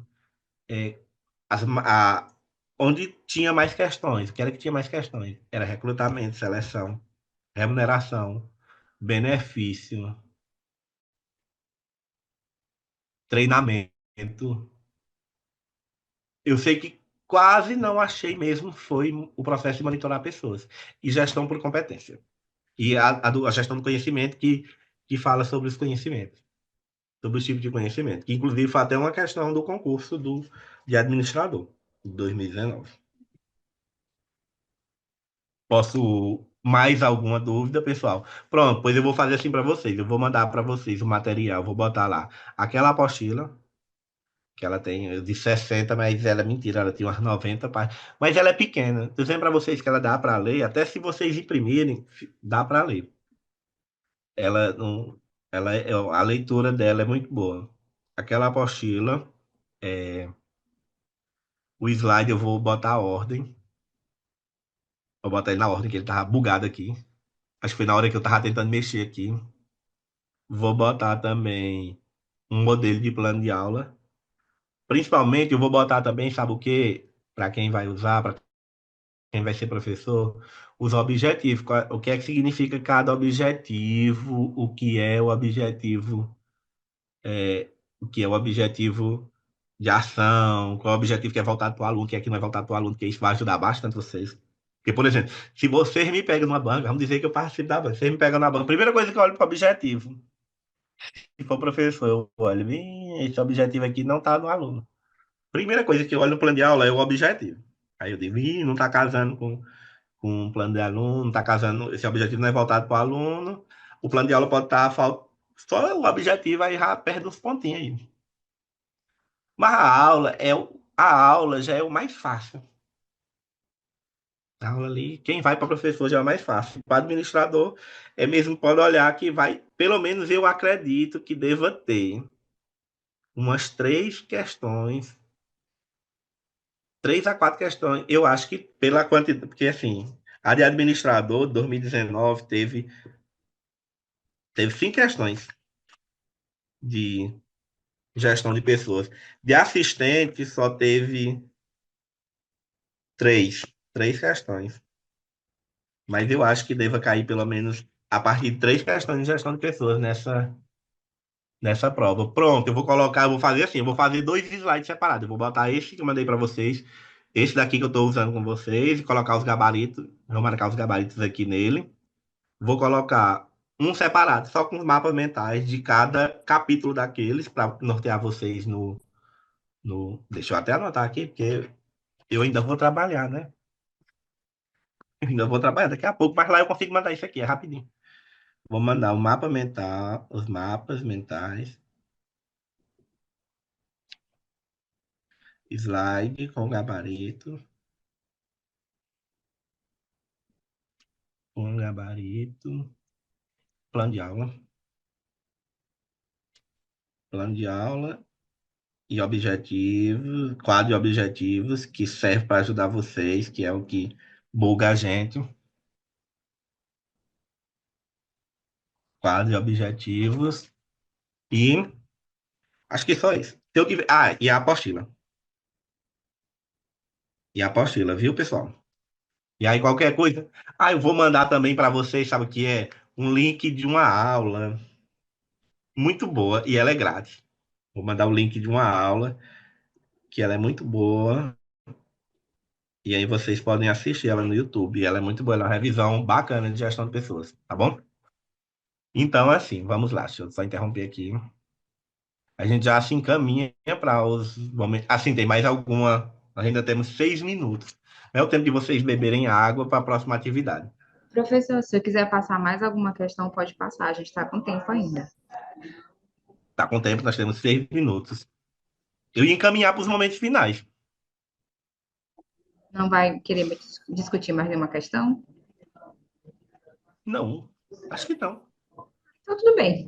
S2: é, onde tinha mais questões, o que era que tinha mais questões? Era recrutamento, seleção, remuneração, benefício, treinamento. Eu sei que quase não achei mesmo foi o processo de monitorar pessoas e gestão por competência. E a gestão do conhecimento que fala sobre os conhecimentos. Sobre os tipos de conhecimento, que inclusive foi até uma questão do concurso de administrador, de 2019. Posso mais alguma dúvida, pessoal? Pronto, pois eu vou fazer assim para vocês. Eu vou mandar para vocês o material, vou botar lá aquela apostila, que ela tem de 60, mas ela é mentira, ela tem umas 90 páginas, mas ela é pequena. Estou dizendo para vocês que ela dá para ler, até se vocês imprimirem, dá para ler. Ela não, a leitura dela é muito boa. Aquela apostila, o slide eu vou botar a ordem. Vou botar ele na ordem, que ele tava bugado aqui. Acho que foi na hora que eu tava tentando mexer aqui. Vou botar também um modelo de plano de aula. Principalmente, eu vou botar também, sabe o quê? Para quem vai usar, para quem vai ser professor, os objetivos. O que é que significa cada objetivo? O que é o objetivo? O que é o objetivo de ação? Qual é o objetivo que é voltado para o aluno? O que é que não é voltado para o aluno? Porque isso vai ajudar bastante vocês. Porque, por exemplo, se vocês me pegam numa banca, vamos dizer que eu participo da banca, vocês me pegam na banca, a primeira coisa que eu olho para o objetivo. Se for professor, eu olho, esse objetivo aqui não está no aluno. Primeira coisa que eu olho no plano de aula é o objetivo. Aí eu digo, não está casando com um plano de aluno, não está casando, esse objetivo não é voltado para o aluno, o plano de aula pode estar só o objetivo aí já perde uns pontinhos aí. Mas a aula já é o mais fácil. A aula ali, quem vai para professor já é mais fácil. Para administrador, mesmo pode olhar que vai, pelo menos eu acredito que deva ter umas 3 questões, 3 a 4 questões. Eu acho que pela quantidade, porque assim, a de administrador, 2019, teve 5 questões de gestão de pessoas. De assistente, só teve três, 3 questões. Mas eu acho que deva cair pelo menos a partir de 3 questões de gestão de pessoas nessa prova. Pronto, eu vou fazer assim, eu vou fazer 2 slides separados. Eu vou botar esse que eu mandei para vocês, esse daqui que eu estou usando com vocês, e colocar os gabaritos, vou marcar os gabaritos aqui nele. Vou colocar um separado, só com os mapas mentais de cada capítulo daqueles, para nortear vocês no. Deixa eu até anotar aqui, porque eu ainda vou trabalhar, né? Eu ainda vou trabalhar daqui a pouco, mas lá eu consigo mandar isso aqui, é rapidinho. Vou mandar o mapa mental, os mapas mentais, slide com gabarito, plano de aula, plano de aula e objetivos, quadro de objetivos que serve para ajudar vocês, que é o que buga a gente. Quadro de objetivos e acho que só isso. Se eu tiver... Ah, e a apostila. E a apostila, viu, pessoal? E aí, qualquer coisa. Ah, eu vou mandar também para vocês, sabe o que é? Um link de uma aula muito boa e ela é grátis. Vou mandar o link de uma aula que ela é muito boa e aí vocês podem assistir ela no YouTube. Ela é muito boa, ela é uma revisão bacana de gestão de pessoas, tá bom? Então, assim, vamos lá. Deixa eu só interromper aqui. A gente já se encaminha para os momentos. Assim, tem mais alguma. Ainda temos 6 minutos. É o tempo de vocês beberem água para a próxima atividade.
S1: Professor, se eu quiser passar mais alguma questão, pode passar, a gente está com tempo ainda.
S2: Tá com tempo, nós temos 6 minutos. Eu ia encaminhar para os momentos finais.
S1: Não vai querer discutir mais nenhuma questão?
S2: Não, acho que não.
S1: Então, tudo bem.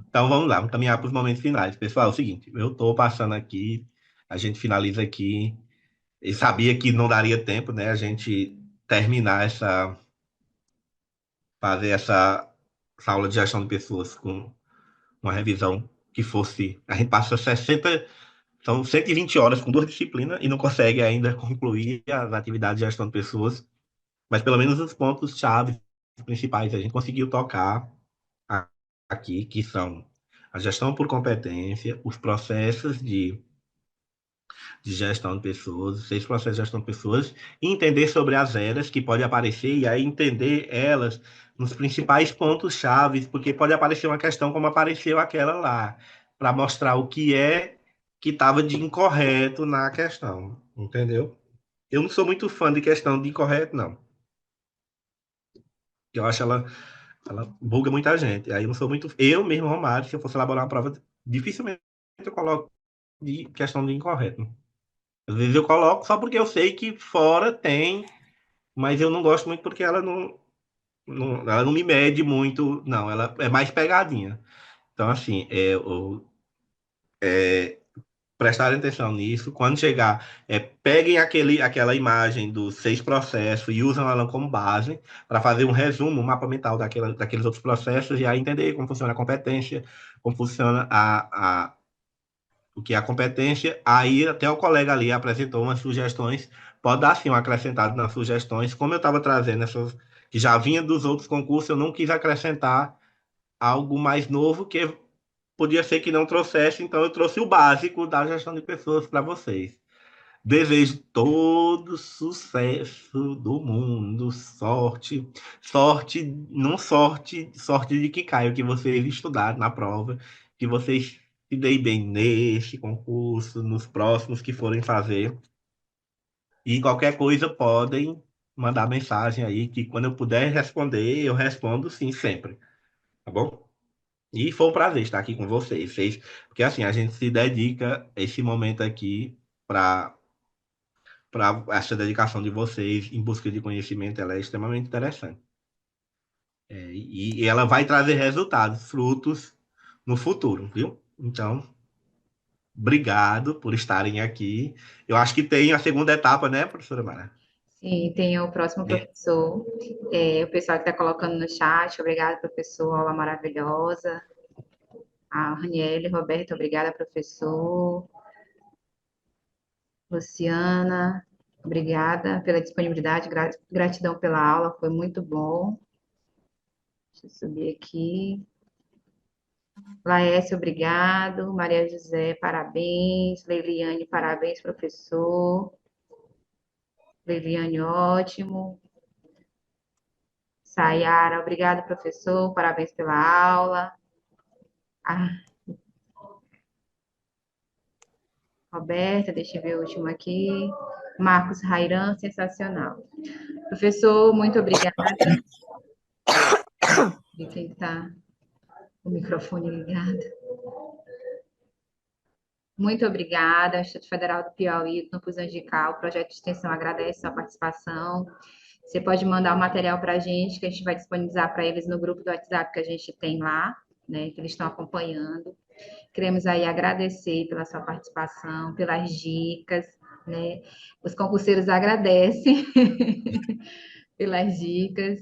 S2: Então vamos lá, vamos caminhar para os momentos finais. Pessoal, é o seguinte, eu estou passando aqui, a gente finaliza aqui. Eu sabia que não daria tempo, né? A gente terminar fazer essa aula de gestão de pessoas com uma revisão que fosse. A gente passa 60, são 120 horas com 2 disciplinas e não consegue ainda concluir as atividades de gestão de pessoas, mas pelo menos os pontos-chave principais a gente conseguiu tocar aqui, que são a gestão por competência, os processos de gestão de pessoas, 6 processos de gestão de pessoas, e entender sobre as eras que pode aparecer, e aí entender elas nos principais pontos chaves, porque pode aparecer uma questão como apareceu aquela lá, para mostrar o que é que estava de incorreto na questão, entendeu? Eu não sou muito fã de questão de incorreto, não. Eu acho ela buga muita gente. Aí eu não sou muito. Eu mesmo, Romário, se eu fosse elaborar uma prova, dificilmente eu coloco de questão de incorreto. Às vezes eu coloco só porque eu sei que fora tem, mas eu não gosto muito porque ela não me mede muito, não. Ela é mais pegadinha. Então, assim, prestarem atenção nisso. Quando chegar, peguem aquela imagem dos 6 processos e usam ela como base para fazer um resumo, um mapa mental daqueles outros processos e aí entender como funciona a competência, como funciona o que é a competência. Aí até o colega ali apresentou umas sugestões, pode dar sim um acrescentado nas sugestões. Como eu estava trazendo essas que já vinha dos outros concursos, eu não quis acrescentar algo mais novo que podia ser que não trouxesse, então eu trouxe o básico da gestão de pessoas para vocês. Desejo todo sucesso do mundo, sorte, sorte, não sorte, sorte de que caia, que vocês estudaram na prova, que vocês se deem bem neste concurso, nos próximos que forem fazer. E qualquer coisa podem mandar mensagem aí, que quando eu puder responder, eu respondo sim, sempre. Tá bom? E foi um prazer estar aqui com vocês, porque assim, a gente se dedica esse momento aqui para essa dedicação de vocês em busca de conhecimento, ela é extremamente interessante. E ela vai trazer resultados, frutos no futuro, viu? Então, obrigado por estarem aqui. Eu acho que tem a segunda etapa, né, professora Mara?
S1: Sim, tem o próximo
S2: É.
S1: professor, o pessoal que está colocando no chat, obrigada, professor, aula maravilhosa. A Raniele, Roberto, obrigada, professor. Luciana, obrigada pela disponibilidade, gratidão pela aula, foi muito bom. Deixa eu subir aqui. Laércio, obrigado. Maria José, parabéns. Leiliane, parabéns, professor. Leiliane, ótimo. Sayara, obrigado, professor. Parabéns pela aula. Ah, Roberta, deixa eu ver o último aqui. Marcos Rairan, sensacional. Professor, muito obrigada. De quem está o microfone ligado. Muito obrigada, Instituto Federal do Piauí, Campus Angical, o projeto de extensão agradece a sua participação. Você pode mandar o material para a gente, que a gente vai disponibilizar para eles no grupo do WhatsApp que a gente tem lá, né, que eles estão acompanhando. Queremos aí agradecer pela sua participação, pelas dicas, né? Os concurseiros agradecem pelas dicas.